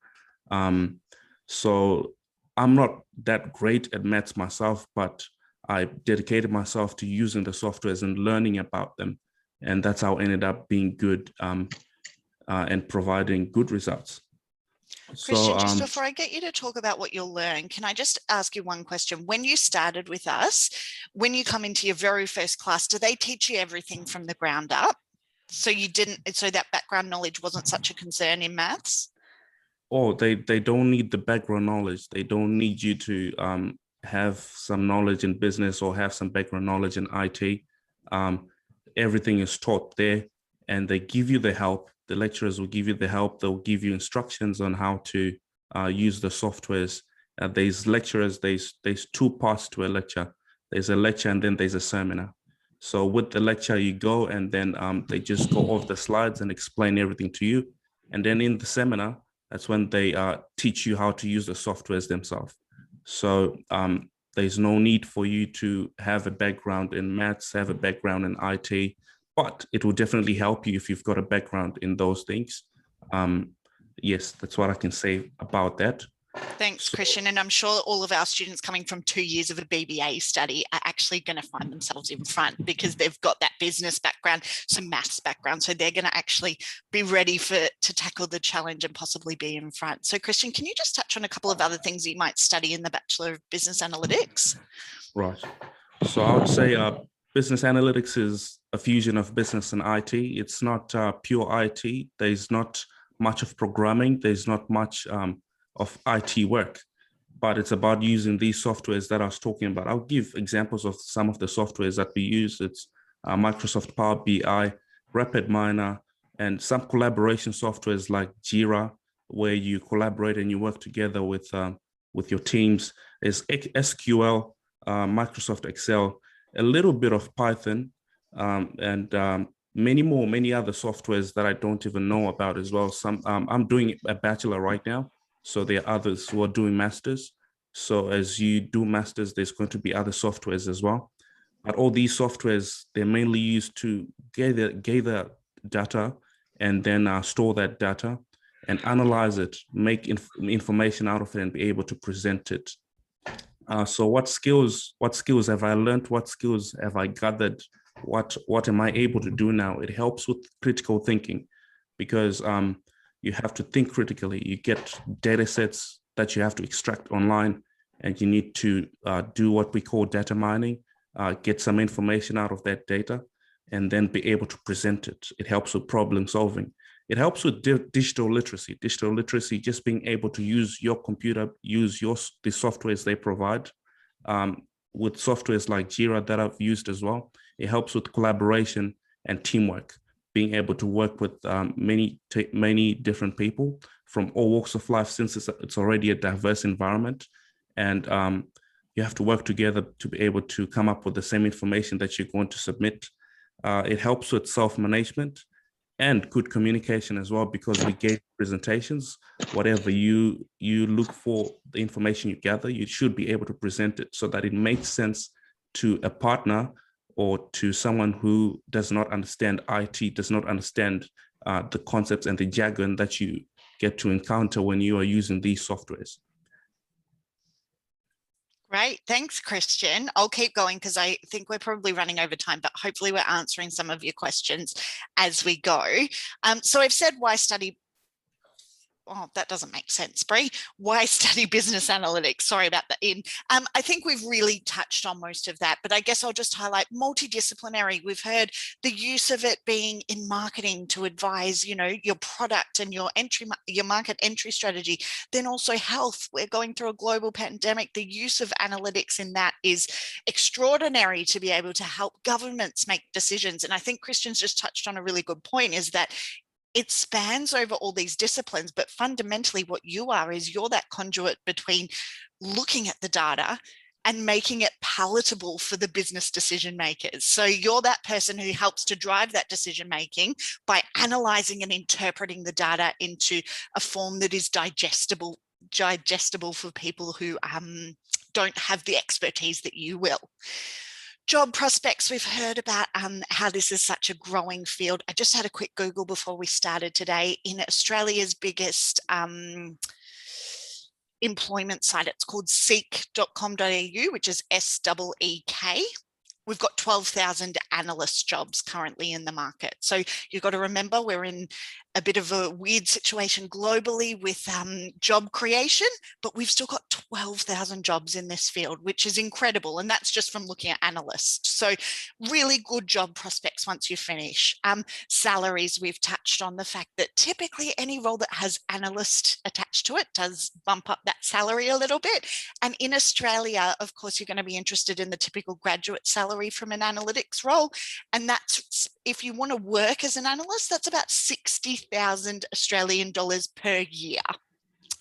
So I'm not that great at maths myself, but I dedicated myself to using the softwares and learning about them. And that's how I ended up being good and providing good results. Christian, just before I get you to talk about what you'll learn, can I just ask you one question? When you started with us, when you come into your very first class, do they teach you everything from the ground up? So you didn't, so that background knowledge wasn't such a concern in maths? Oh, they don't need the background knowledge. They don't need you to have some knowledge in business or have some background knowledge in IT. Everything is taught there, and they give you the help. The lecturers will give you the help. They'll give you instructions on how to use the softwares. There's lecturers. There's two parts to a lecture. There's a lecture and then there's a seminar. So with the lecture, you go and then they just go off the slides and explain everything to you. And then in the seminar, that's when they teach you how to use the softwares themselves. So there's no need for you to have a background in maths, have a background in IT, but it will definitely help you if you've got a background in those things. Yes, that's what I can say about that. Thanks, Christian. And I'm sure all of our students coming from 2 years of a BBA study are actually going to find themselves in front because they've got that business background, some maths background. So they're going to actually be ready to tackle the challenge and possibly be in front. So Christian, can you just touch on a couple of other things you might study in the Bachelor of Business Analytics? Right. So I would say business analytics is a fusion of business and IT. It's not pure IT. There's not much of programming. There's not much of IT work, but it's about using these softwares that I was talking about. I'll give examples of some of the softwares that we use. It's Microsoft Power BI, RapidMiner, and some collaboration softwares like Jira, where you collaborate and you work together with your teams. There's SQL, Microsoft Excel, a little bit of Python, and many other softwares that I don't even know about as well. I'm doing a bachelor right now, so there are others who are doing masters. So as you do masters, there's going to be other softwares as well. But all these softwares, they're mainly used to gather data and then store that data and analyze it, make information out of it, and be able to present it. So what skills have I learned? What skills have I gathered? What am I able to do now? It helps with critical thinking, because you have to think critically. You get data sets that you have to extract online, and you need to do what we call data mining, get some information out of that data, and then be able to present it. It helps with problem solving. It helps with digital literacy. Digital literacy, just being able to use your computer, use the softwares they provide. With softwares like Jira that I've used as well, it helps with collaboration and teamwork, being able to work with many different people from all walks of life, since it's already a diverse environment. And you have to work together to be able to come up with the same information that you're going to submit. It helps with self-management and good communication as well, because we gave presentations. Whatever you look for, the information you gather, you should be able to present it so that it makes sense to a partner or to someone who does not understand IT, does not understand the concepts and the jargon that you get to encounter when you are using these softwares. Great. Thanks, Christian. I'll keep going because I think we're probably running over time, but hopefully we're answering some of your questions as we go. So I've said why study. Oh, that doesn't make sense, Bree. Why study business analytics? Sorry about that. I think we've really touched on most of that, but I guess I'll just highlight multidisciplinary. We've heard the use of it being in marketing to advise, your product and your market entry strategy. Then also health. We're going through a global pandemic. The use of analytics in that is extraordinary to be able to help governments make decisions. And I think Christian's just touched on a really good point, is that it spans over all these disciplines, but fundamentally what you are is you're that conduit between looking at the data and making it palatable for the business decision makers. So you're that person who helps to drive that decision making by analyzing and interpreting the data into a form that is digestible for people who don't have the expertise that you will. Job prospects, we've heard about how this is such a growing field. I just had a quick Google before we started today. In Australia's biggest employment site, it's called seek.com.au, which is SEEK. we've got 12,000 analyst jobs currently in the market. So you've got to remember we're in a bit of a weird situation globally with job creation, but we've still got 12,000 jobs in this field, which is incredible. And that's just from looking at analysts. So really good job prospects once you finish. Salaries, we've touched on the fact that typically any role that has analyst attached to it does bump up that salary a little bit. And in Australia, of course, you're going to be interested in the typical graduate salary from an analytics role. And that's, if you want to work as an analyst, that's about 60,000 Australian dollars per year.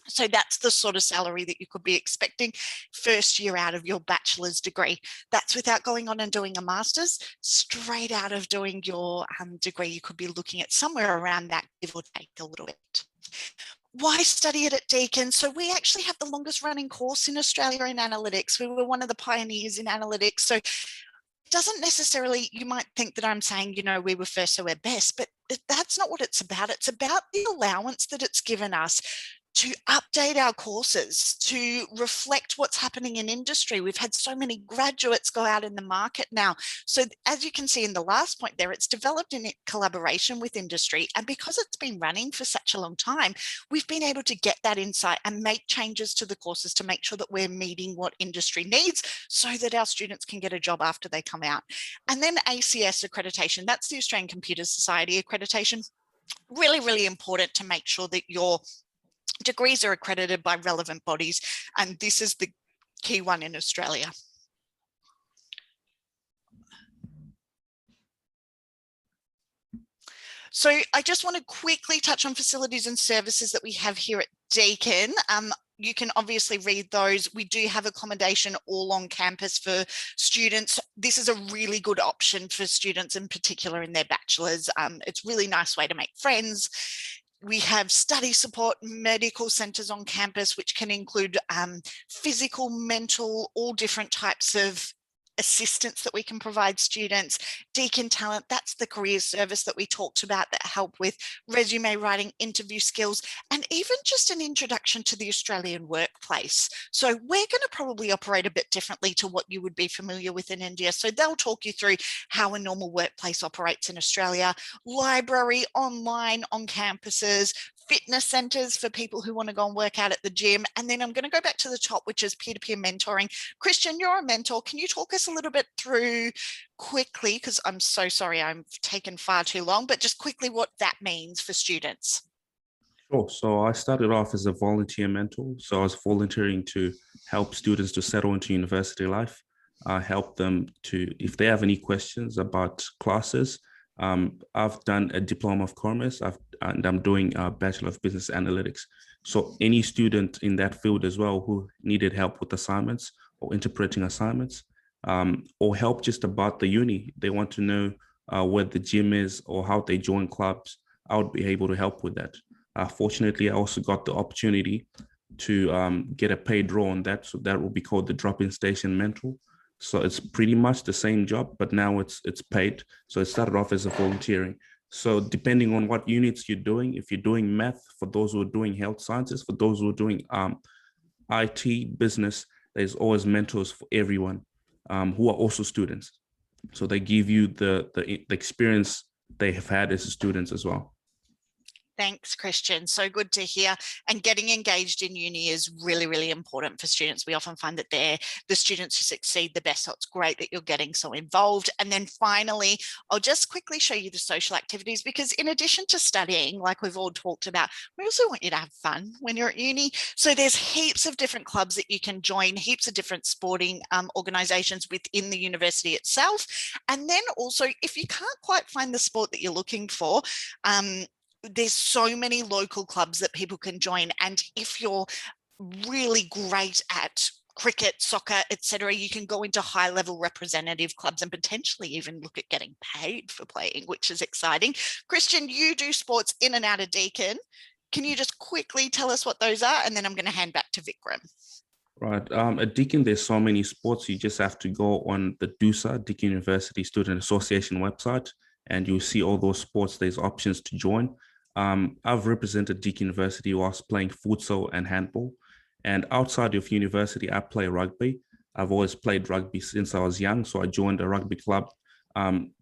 So that's the sort of salary that you could be expecting first year out of your bachelor's degree. That's without going on and doing a master's. Straight out of doing your degree, you could be looking at somewhere around that, give or take a little bit. Why study it at Deakin? So we actually have the longest running course in Australia in analytics. We were one of the pioneers in analytics. So it doesn't necessarily, you might think that I'm saying, you know, we were first, so we're best, but that's not what it's about. It's about the allowance that it's given us to update our courses, to reflect what's happening in industry. We've had so many graduates go out in the market now. So as you can see in the last point there, it's developed in collaboration with industry. And because it's been running for such a long time, we've been able to get that insight and make changes to the courses to make sure that we're meeting what industry needs so that our students can get a job after they come out. And then ACS accreditation, that's the Australian Computer Society accreditation. Really, really important to make sure that your degrees are accredited by relevant bodies, and this is the key one in Australia. So I just want to quickly touch on facilities and services that we have here at Deakin. You can obviously read those. We do have accommodation all on campus for students. This is a really good option for students, in particular in their bachelor's. It's a really nice way to make friends. We have study support medical centres on campus, which can include physical, mental, all different types of assistance that we can provide students. Deakin Talent, that's the career service that we talked about that help with resume writing, interview skills, and even just an introduction to the Australian workplace. So we're going to probably operate a bit differently to what you would be familiar with in India. So they'll talk you through how a normal workplace operates in Australia, library, online, on campuses, fitness centres for people who want to go and work out at the gym. And then I'm going to go back to the top, which is peer-to-peer mentoring. Christian, you're a mentor. Can you talk us a little bit through quickly, because I'm so sorry I've taken far too long, but just quickly what that means for students? Sure. So I started off as a volunteer mentor. So I was volunteering to help students to settle into university life. I help them to, if they have any questions about classes. I've done a diploma of commerce, and I'm doing a Bachelor of Business Analytics. So any student in that field as well who needed help with assignments or interpreting assignments, or help just about the uni, they want to know where the gym is or how they join clubs, I would be able to help with that. Fortunately, I also got the opportunity to get a paid role on that. So that will be called the drop-in station mentor. So it's pretty much the same job, but now it's paid. So it started off as a volunteering. So depending on what units you're doing, if you're doing math, for those who are doing health sciences, for those who are doing IT, business, there's always mentors for everyone who are also students. So they give you the experience they have had as students as well. Thanks, Christian. So good to hear. And getting engaged in uni is really, really important for students. We often find that they're the students who succeed the best. So it's great that you're getting so involved. And then finally, I'll just quickly show you the social activities, because in addition to studying, like we've all talked about, we also want you to have fun when you're at uni. So there's heaps of different clubs that you can join, heaps of different sporting organizations within the university itself. And then also, if you can't quite find the sport that you're looking for, there's so many local clubs that people can join. And if you're really great at cricket, soccer, etc., you can go into high-level representative clubs and potentially even look at getting paid for playing, which is exciting. Christian, you do sports in and out of Deakin. Can you just quickly tell us what those are? And then I'm going to hand back to Vikram. Right. At Deakin, there's so many sports. You just have to go on the DUSA, Deakin University Student Association website, and you'll see all those sports. There's options to join. I've represented Deakin University whilst playing futsal and handball. And outside of university, I play rugby. I've always played rugby since I was young, so I joined a rugby club.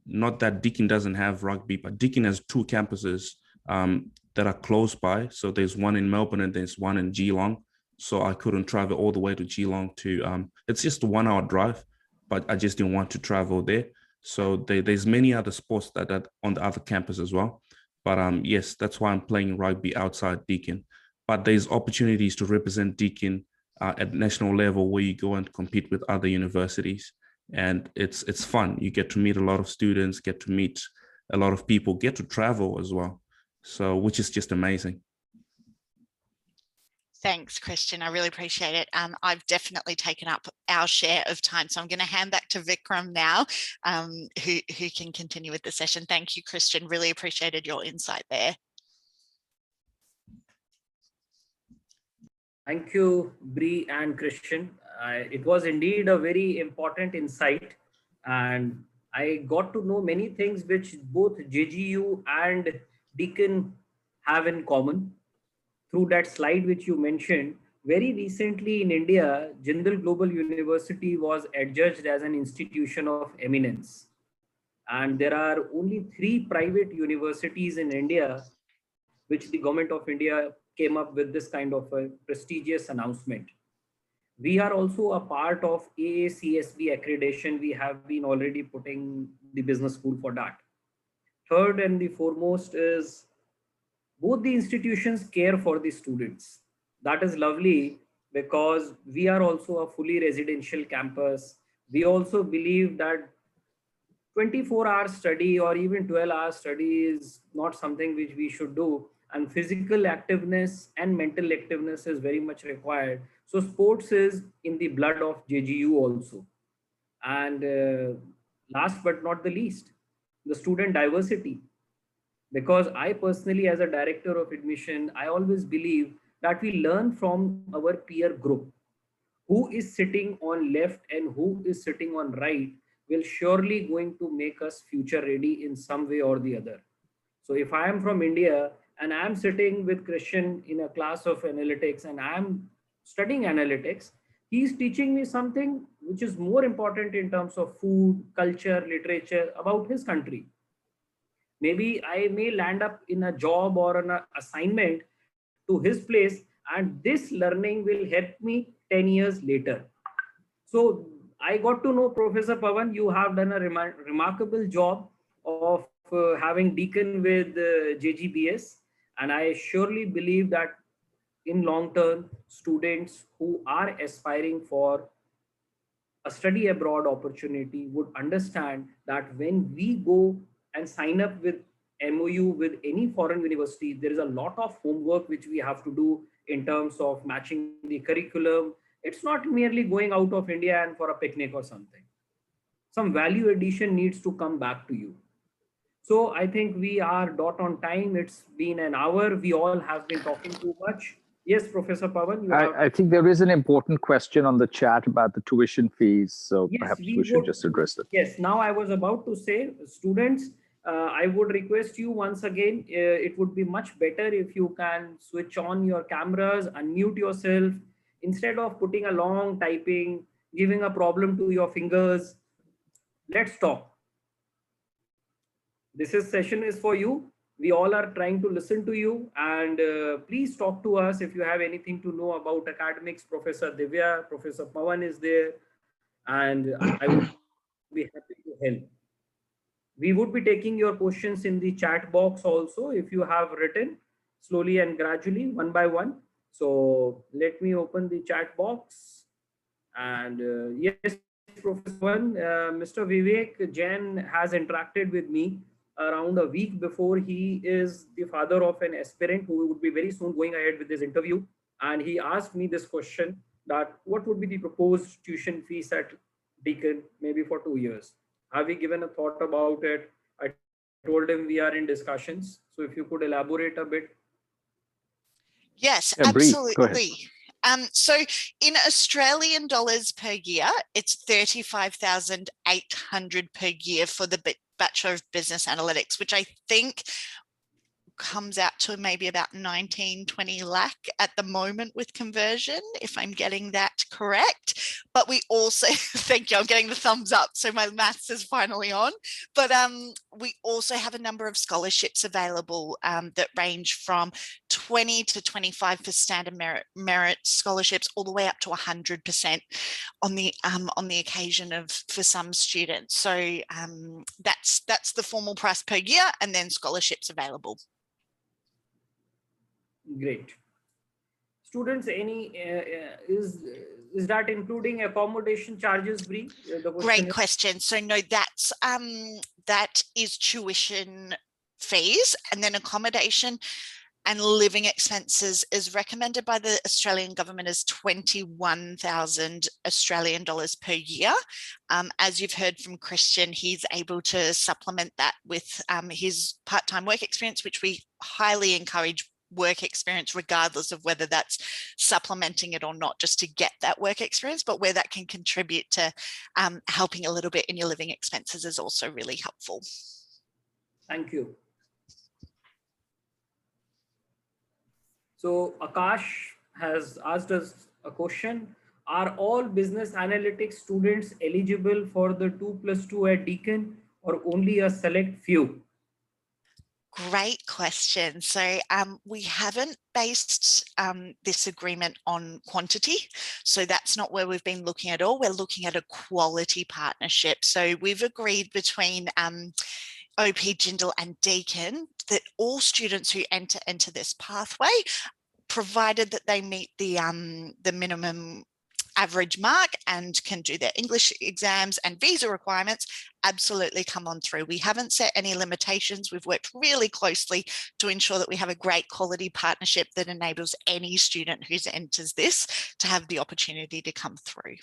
Not that Deakin doesn't have rugby, but Deakin has 2 campuses that are close by. So there's one in Melbourne and there's one in Geelong. So I couldn't travel all the way to Geelong it's just a 1 hour drive, but I just didn't want to travel there. So there's many other sports that are on the other campus as well. But yes, that's why I'm playing rugby outside Deakin. But there's opportunities to represent Deakin at national level where you go and compete with other universities. And it's fun. You get to meet a lot of students, get to meet a lot of people, get to travel as well. So, which is just amazing. Thanks, Christian. I really appreciate it. I've definitely taken up our share of time. So I'm going to hand back to Vikram now, who can continue with the session. Thank you, Christian. Really appreciated your insight there. Thank you, Bree and Christian. It was indeed a very important insight, and I got to know many things which both JGU and Deakin have in common. Through that slide which you mentioned, very recently in India, Jindal Global University was adjudged as an institution of eminence. And there are only 3 private universities in India which the government of India came up with this kind of a prestigious announcement. We are also a part of AACSB accreditation. We have been already putting the business school for that. Third and the foremost is both the institutions care for the students. That is lovely because we are also a fully residential campus. We also believe that 24-hour study or even 12-hour study is not something which we should do. And physical activeness and mental activeness is very much required. So sports is in the blood of JGU also. And last but not the least, the student diversity. Because I personally, as a director of admission, I always believe that we learn from our peer group. Who is sitting on left and who is sitting on right will surely going to make us future ready in some way or the other. So if I am from India and I'm sitting with Christian in a class of analytics and I'm studying analytics, he's teaching me something which is more important in terms of food, culture, literature about his country. Maybe I may land up in a job or an assignment to his place, and this learning will help me 10 years later. So I got to know, Professor Pawan, you have done a remarkable job of having Deakin with JGBS. And I surely believe that in long term, students who are aspiring for a study abroad opportunity would understand that when we go and sign up with MOU with any foreign university, there is a lot of homework which we have to do in terms of matching the curriculum. It's not merely going out of India and for a picnic or something. Some value addition needs to come back to you. So I think we are dot on time. It's been an hour. We all have been talking too much. Yes, Professor Pawan. I think there is an important question on the chat about the tuition fees. So yes, perhaps we should just address it. Yes, now I was about to say, students, I would request you once again, it would be much better if you can switch on your cameras, unmute yourself, instead of putting a long typing, giving a problem to your fingers. Let's talk. This session is for you. We all are trying to listen to you, and please talk to us if you have anything to know about academics. Professor Divya, Professor Pawan is there, and I would be happy to help. We would be taking your questions in the chat box also if you have written, slowly and gradually, one by one. So let me open the chat box. And yes, Professor Pawan, Mr. Vivek Jain has interacted with me around a week before. He is the father of an aspirant who would be very soon going ahead with this interview. And he asked me this question, that what would be the proposed tuition fees at Deakin, maybe for 2 years? Have we given a thought about it? I told him we are in discussions. So if you could elaborate a bit. Yes, absolutely. So in Australian dollars per year, it's 35,800 per year for the Bachelor of Business Analytics, which I think comes out to maybe about 19-20 lakh at the moment with conversion, if I'm getting that correct. But we also, thank you, I'm getting the thumbs up, so my maths is finally on. But we also have a number of scholarships available that range from 20 to 25 for standard merit scholarships, all the way up to 100% on the occasion of for some students. So that's the formal price per year, and then scholarships available. Great. Students, is that including accommodation charges, Bree? Great question. So no, that is tuition fees, and then accommodation and living expenses is recommended by the Australian government as 21,000 Australian dollars per year. As you've heard from Christian, he's able to supplement that with his part-time work experience, which we highly encourage work experience, regardless of whether that's supplementing it or not, just to get that work experience, but where that can contribute to helping a little bit in your living expenses is also really helpful. Thank you. So Akash has asked us a question. Are all business analytics students eligible for the 2+2 at Deakin, or only a select few? Great question. So we haven't based this agreement on quantity. So that's not where we've been looking at all. We're looking at a quality partnership. So we've agreed between OP, Jindal and Deakin that all students who enter into this pathway, provided that they meet the minimum average mark and can do their English exams and visa requirements, absolutely come on through. We haven't set any limitations. We've worked really closely to ensure that we have a great quality partnership that enables any student who enters this to have the opportunity to come through.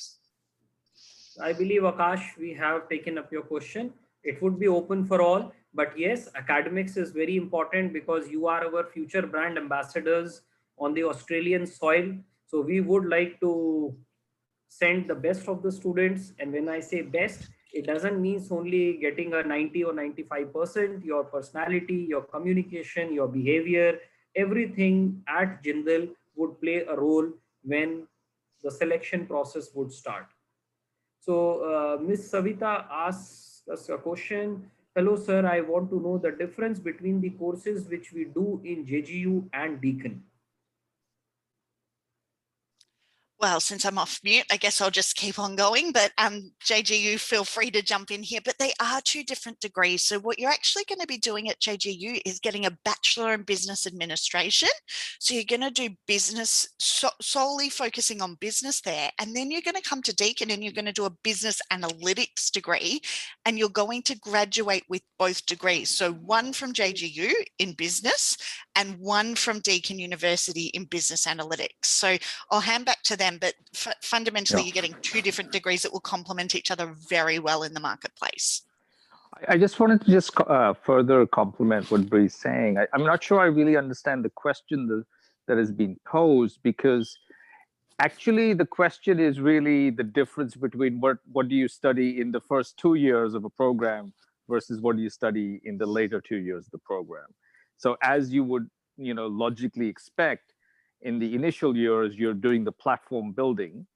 I believe, Akash, we have taken up your question. It would be open for all, but yes, academics is very important because you are our future brand ambassadors on the Australian soil. So we would like to send the best of the students. And when I say best, it doesn't mean only getting a 90 or 95%. Your personality, your communication, your behavior, everything at Jindal would play a role when the selection process would start. So Ms. Savita asks us a question. Hello, sir. I want to know the difference between the courses which we do in JGU and Deakin. Well, since I'm off mute, I guess I'll just keep on going, but JGU, feel free to jump in here, but they are two different degrees. So what you're actually going to be doing at JGU is getting a Bachelor in Business Administration. So you're going to do business, solely focusing on business there. And then you're going to come to Deakin and you're going to do a business analytics degree, and you're going to graduate with both degrees. So one from JGU in business and one from Deakin University in business analytics. So I'll hand back to them, but fundamentally you're getting two different degrees that will complement each other very well in the marketplace. I just wanted to just further compliment what Bree's saying. I'm not sure I really understand the question that has been posed, because actually the question is really the difference between what do you study in the first 2 years of a program versus what do you study in the later 2 years of the program. So as you would, logically expect, in the initial years, you're doing the platform building,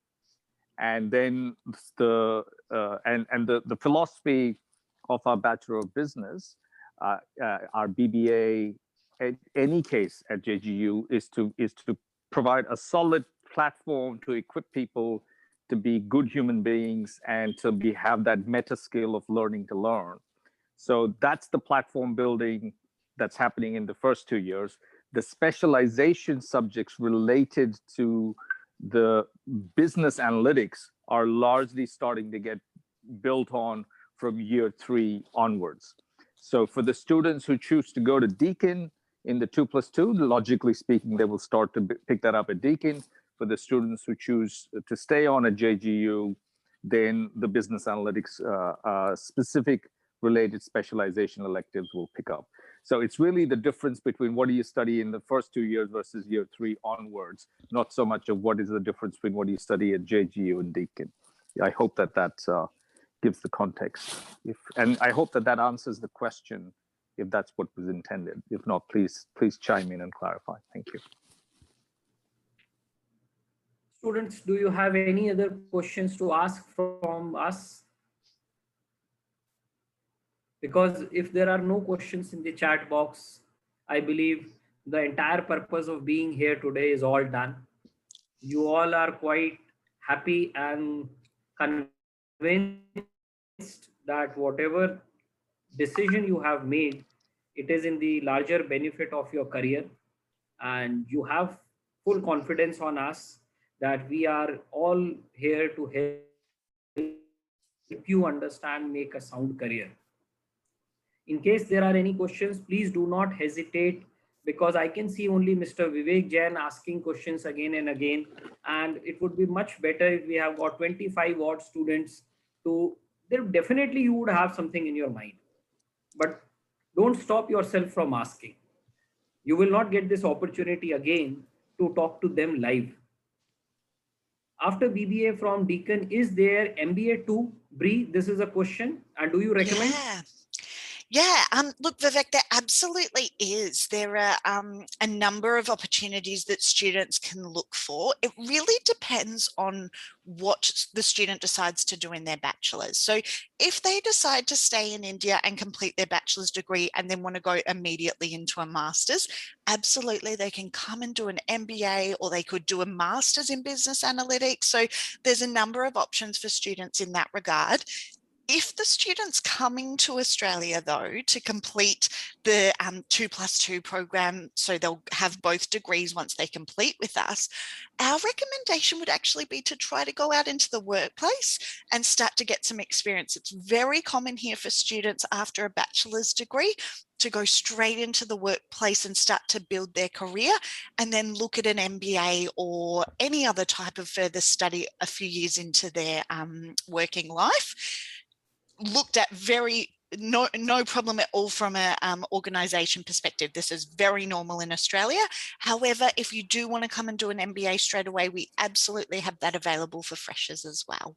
and then the philosophy of our Bachelor of Business, our BBA, in any case at JGU, is to provide a solid platform to equip people to be good human beings and to have that meta skill of learning to learn. So that's the platform building that's happening in the first 2 years. The specialization subjects related to the business analytics are largely starting to get built on from year 3 onwards. So for the students who choose to go to Deakin in the 2+2, logically speaking, they will start to pick that up at Deakin. For the students who choose to stay on at JGU, then the business analytics specific related specialization electives will pick up. So it's really the difference between what do you study in the first 2 years versus year 3 onwards, not so much of what is the difference between what you study at JGU and Deakin. I hope that gives the context. And I hope that answers the question if that's what was intended. If not, please chime in and clarify. Thank you. Students, do you have any other questions to ask from us? Because if there are no questions in the chat box, I believe the entire purpose of being here today is all done. You all are quite happy and convinced that whatever decision you have made, it is in the larger benefit of your career, and you have full confidence on us that we are all here to help you understand, make a sound career. In case there are any questions, please do not hesitate, because I can see only Mr. Vivek Jain asking questions again and again. And it would be much better if we have got 25 odd students to, there definitely you would have something in your mind. But don't stop yourself from asking. You will not get this opportunity again to talk to them live. After BBA from Deakin, is there MBA too? Bree, this is a question. And do you recommend? Yeah, look, Vivek, there absolutely is. There are a number of opportunities that students can look for. It really depends on what the student decides to do in their bachelor's. So if they decide to stay in India and complete their bachelor's degree and then want to go immediately into a master's, absolutely, they can come and do an MBA, or they could do a master's in business analytics. So there's a number of options for students in that regard. If the student's coming to Australia, though, to complete the 2+2 program, so they'll have both degrees once they complete with us, our recommendation would actually be to try to go out into the workplace and start to get some experience. It's very common here for students after a bachelor's degree to go straight into the workplace and start to build their career, and then look at an MBA or any other type of further study a few years into their working life. Looked at no problem at all from a organisation perspective. This is very normal in Australia. However, if you do want to come and do an MBA straight away, we absolutely have that available for freshers as well.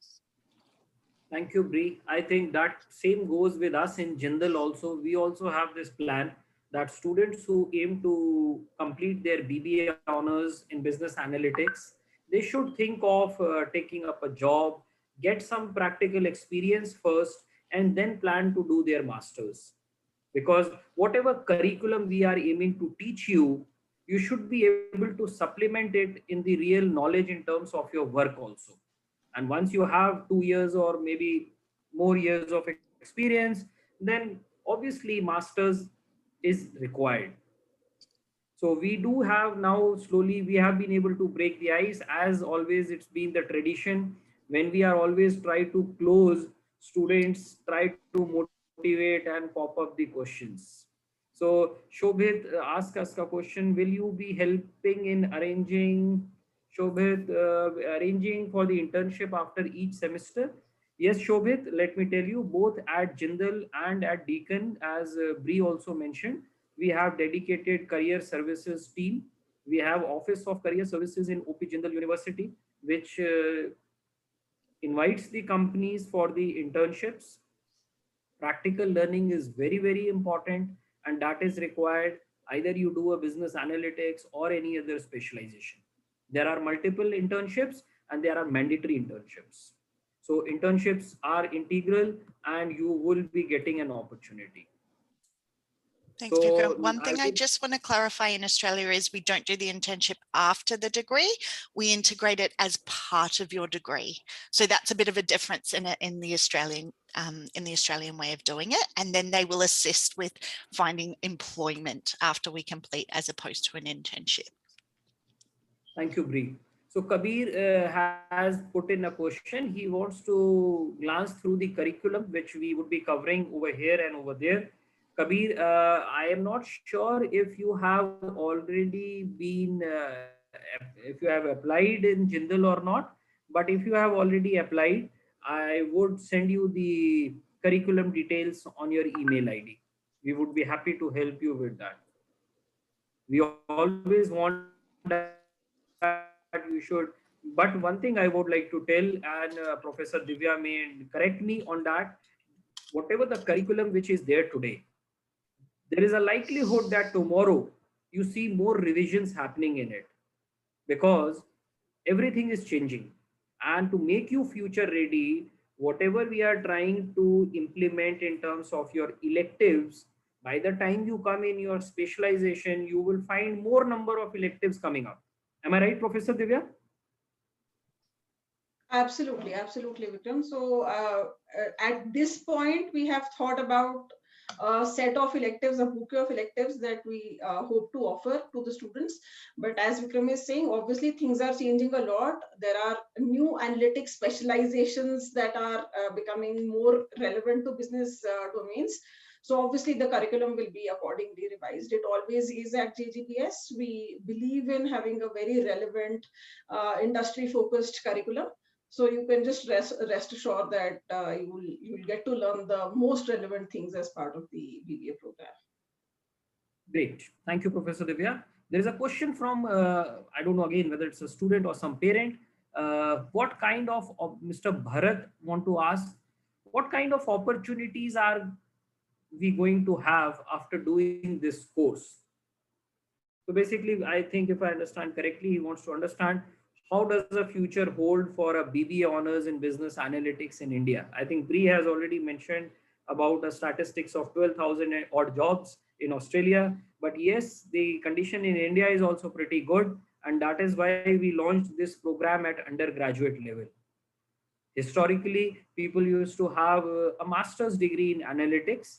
Thank you, Bree. I think that same goes with us in Jindal also. We also have this plan that students who aim to complete their BBA honors in business analytics, they should think of taking up a job, get some practical experience first, and then plan to do their masters. Because whatever curriculum we are aiming to teach you, you should be able to supplement it in the real knowledge in terms of your work also. And once you have 2 years or maybe more years of experience, then obviously masters is required. So we do have now, slowly we have been able to break the ice. As always, it's been the tradition when we are always try to close, students try to motivate and pop up the questions. So Shobhit ask us a question: will you be helping in arranging, Shobhit, arranging for the internship after each semester? Yes, Shobhit, let me tell you, both at Jindal and at Deakin, as Bree also mentioned, we have dedicated career services team. We have Office of Career Services in OP Jindal University, which invites the companies for the internships. Practical learning is very, very important, and that is required either you do a business analytics or any other specialization. There are multiple internships and there are mandatory internships. So internships are integral and you will be getting an opportunity. Thanks, Vikram. One thing I just want to clarify in Australia is we don't do the internship after the degree. We integrate it as part of your degree. So that's a bit of a difference in the Australian way of doing it. And then they will assist with finding employment after we complete, as opposed to an internship. Thank you, Bree. So Kabir has put in a question. He wants to glance through the curriculum, which we would be covering over here and over there. Kabir, I am not sure if you have already been, if you have applied in Jindal or not, but if you have already applied, I would send you the curriculum details on your email ID. We would be happy to help you with that. We always want that you should, but one thing I would like to tell, and Professor Divya may correct me on that, whatever the curriculum which is there today, there is a likelihood that tomorrow you see more revisions happening in it, because everything is changing. And to make you future ready, whatever we are trying to implement in terms of your electives, by the time you come in your specialization, you will find more number of electives coming up. Am I right, Professor Divya? Absolutely, absolutely, Vikram. So at this point, we have thought about a set of electives, a bouquet of electives that we hope to offer to the students. But as Vikram is saying, obviously things are changing a lot. There are new analytics specializations that are becoming more relevant to business domains. So obviously the curriculum will be accordingly revised. It always is at JGBS. We believe in having a very relevant industry-focused curriculum. So you can just rest assured that you will get to learn the most relevant things as part of the BBA program. Great. Thank you, Professor Divya. There is a question from, I don't know again whether it's a student or some parent. What kind of Mr. Bharat want to ask, what kind of opportunities are we going to have after doing this course? So basically, I think if I understand correctly, he wants to understand how does the future hold for a BBA honors in business analytics in India? I think Bree has already mentioned about the statistics of 12,000 odd jobs in Australia. But yes, the condition in India is also pretty good. And that is why we launched this program at undergraduate level. Historically, people used to have a master's degree in analytics,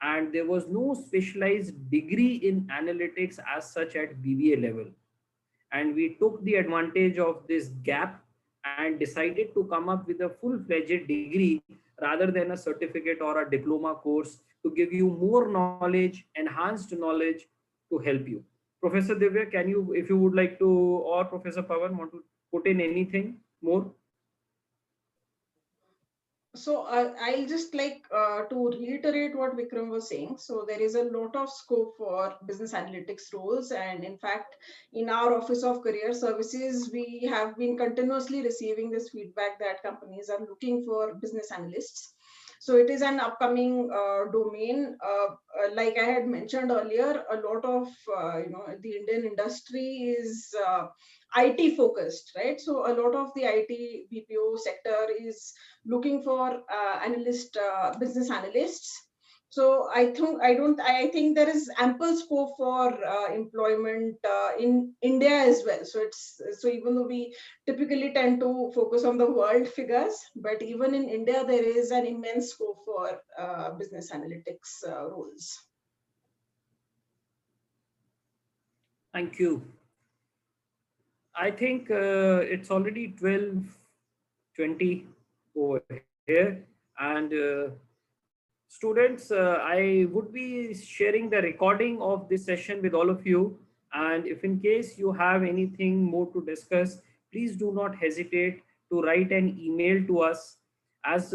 and there was no specialized degree in analytics as such at BBA level. And we took the advantage of this gap and decided to come up with a full-fledged degree rather than a certificate or a diploma course to give you more knowledge, enhanced knowledge to help you. Professor Divya, can you, if you would like to, or Professor Pawan want to put in anything more? So I'll just like to reiterate what Vikram was saying. So there is a lot of scope for business analytics roles. And in fact, in our Office of Career Services, we have been continuously receiving this feedback that companies are looking for business analysts. So it is an upcoming domain. Like I had mentioned earlier, a lot of the Indian industry is IT focused, right? So a lot of the IT BPO sector is looking for business analysts. So I think there is ample scope for employment in India as well. So even though we typically tend to focus on the world figures, but even in India there is an immense scope for business analytics roles. Thank you. I think it's already 12:20 over here, and students, I would be sharing the recording of this session with all of you. And if in case you have anything more to discuss, please do not hesitate to write an email to us. As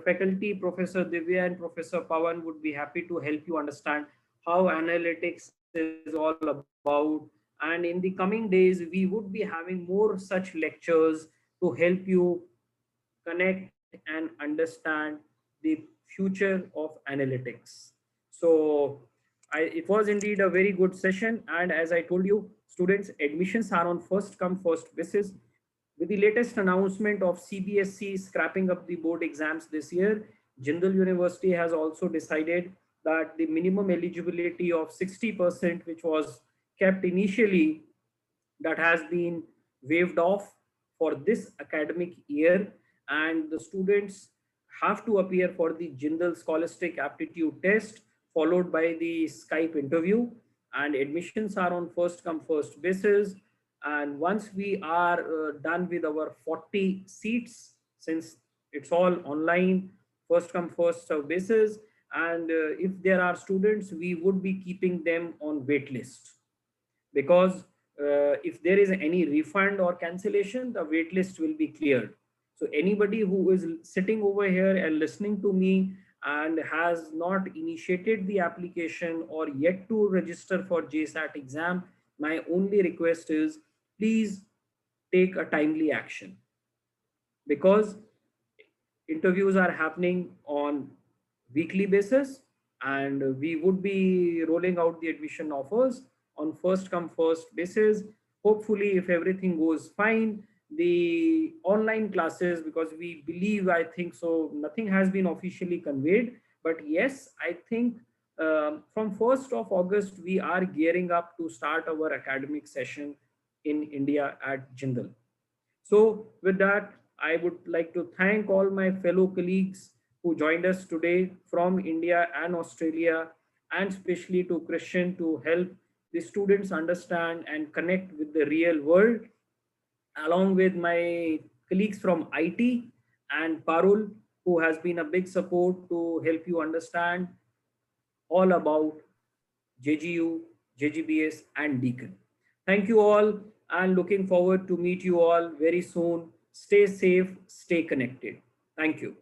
faculty, Professor Divya and Professor Pawan would be happy to help you understand how analytics is all about. And in the coming days, we would be having more such lectures to help you connect and understand the future of analytics. So it was indeed a very good session. And as I told you, students, admissions are on first come, first basis. With the latest announcement of CBSE scrapping up the board exams this year, Jindal University has also decided that the minimum eligibility of 60%, which was kept initially, that has been waived off for this academic year, and the students have to appear for the Jindal Scholastic Aptitude Test followed by the Skype interview, and admissions are on first come first basis. And once we are done with our 40 seats, since it's all online, first come first serve basis, and if there are students, we would be keeping them on wait list, because if there is any refund or cancellation, the wait list will be cleared. So anybody who is sitting over here and listening to me and has not initiated the application or yet to register for JSAT exam, my only request is please take a timely action, because interviews are happening on weekly basis, and we would be rolling out the admission offers on first come first basis. Hopefully, if everything goes fine, the online classes, because we believe, I think so, nothing has been officially conveyed, but yes, I think from 1st of August, we are gearing up to start our academic session in India at Jindal. So with that, I would like to thank all my fellow colleagues who joined us today from India and Australia, and especially to Christian to help the students understand and connect with the real world, along with my colleagues from IT and Parul, who has been a big support to help you understand all about JGU, JGBS, and Deakin. Thank you all, and looking forward to meet you all very soon. Stay safe, stay connected. Thank you.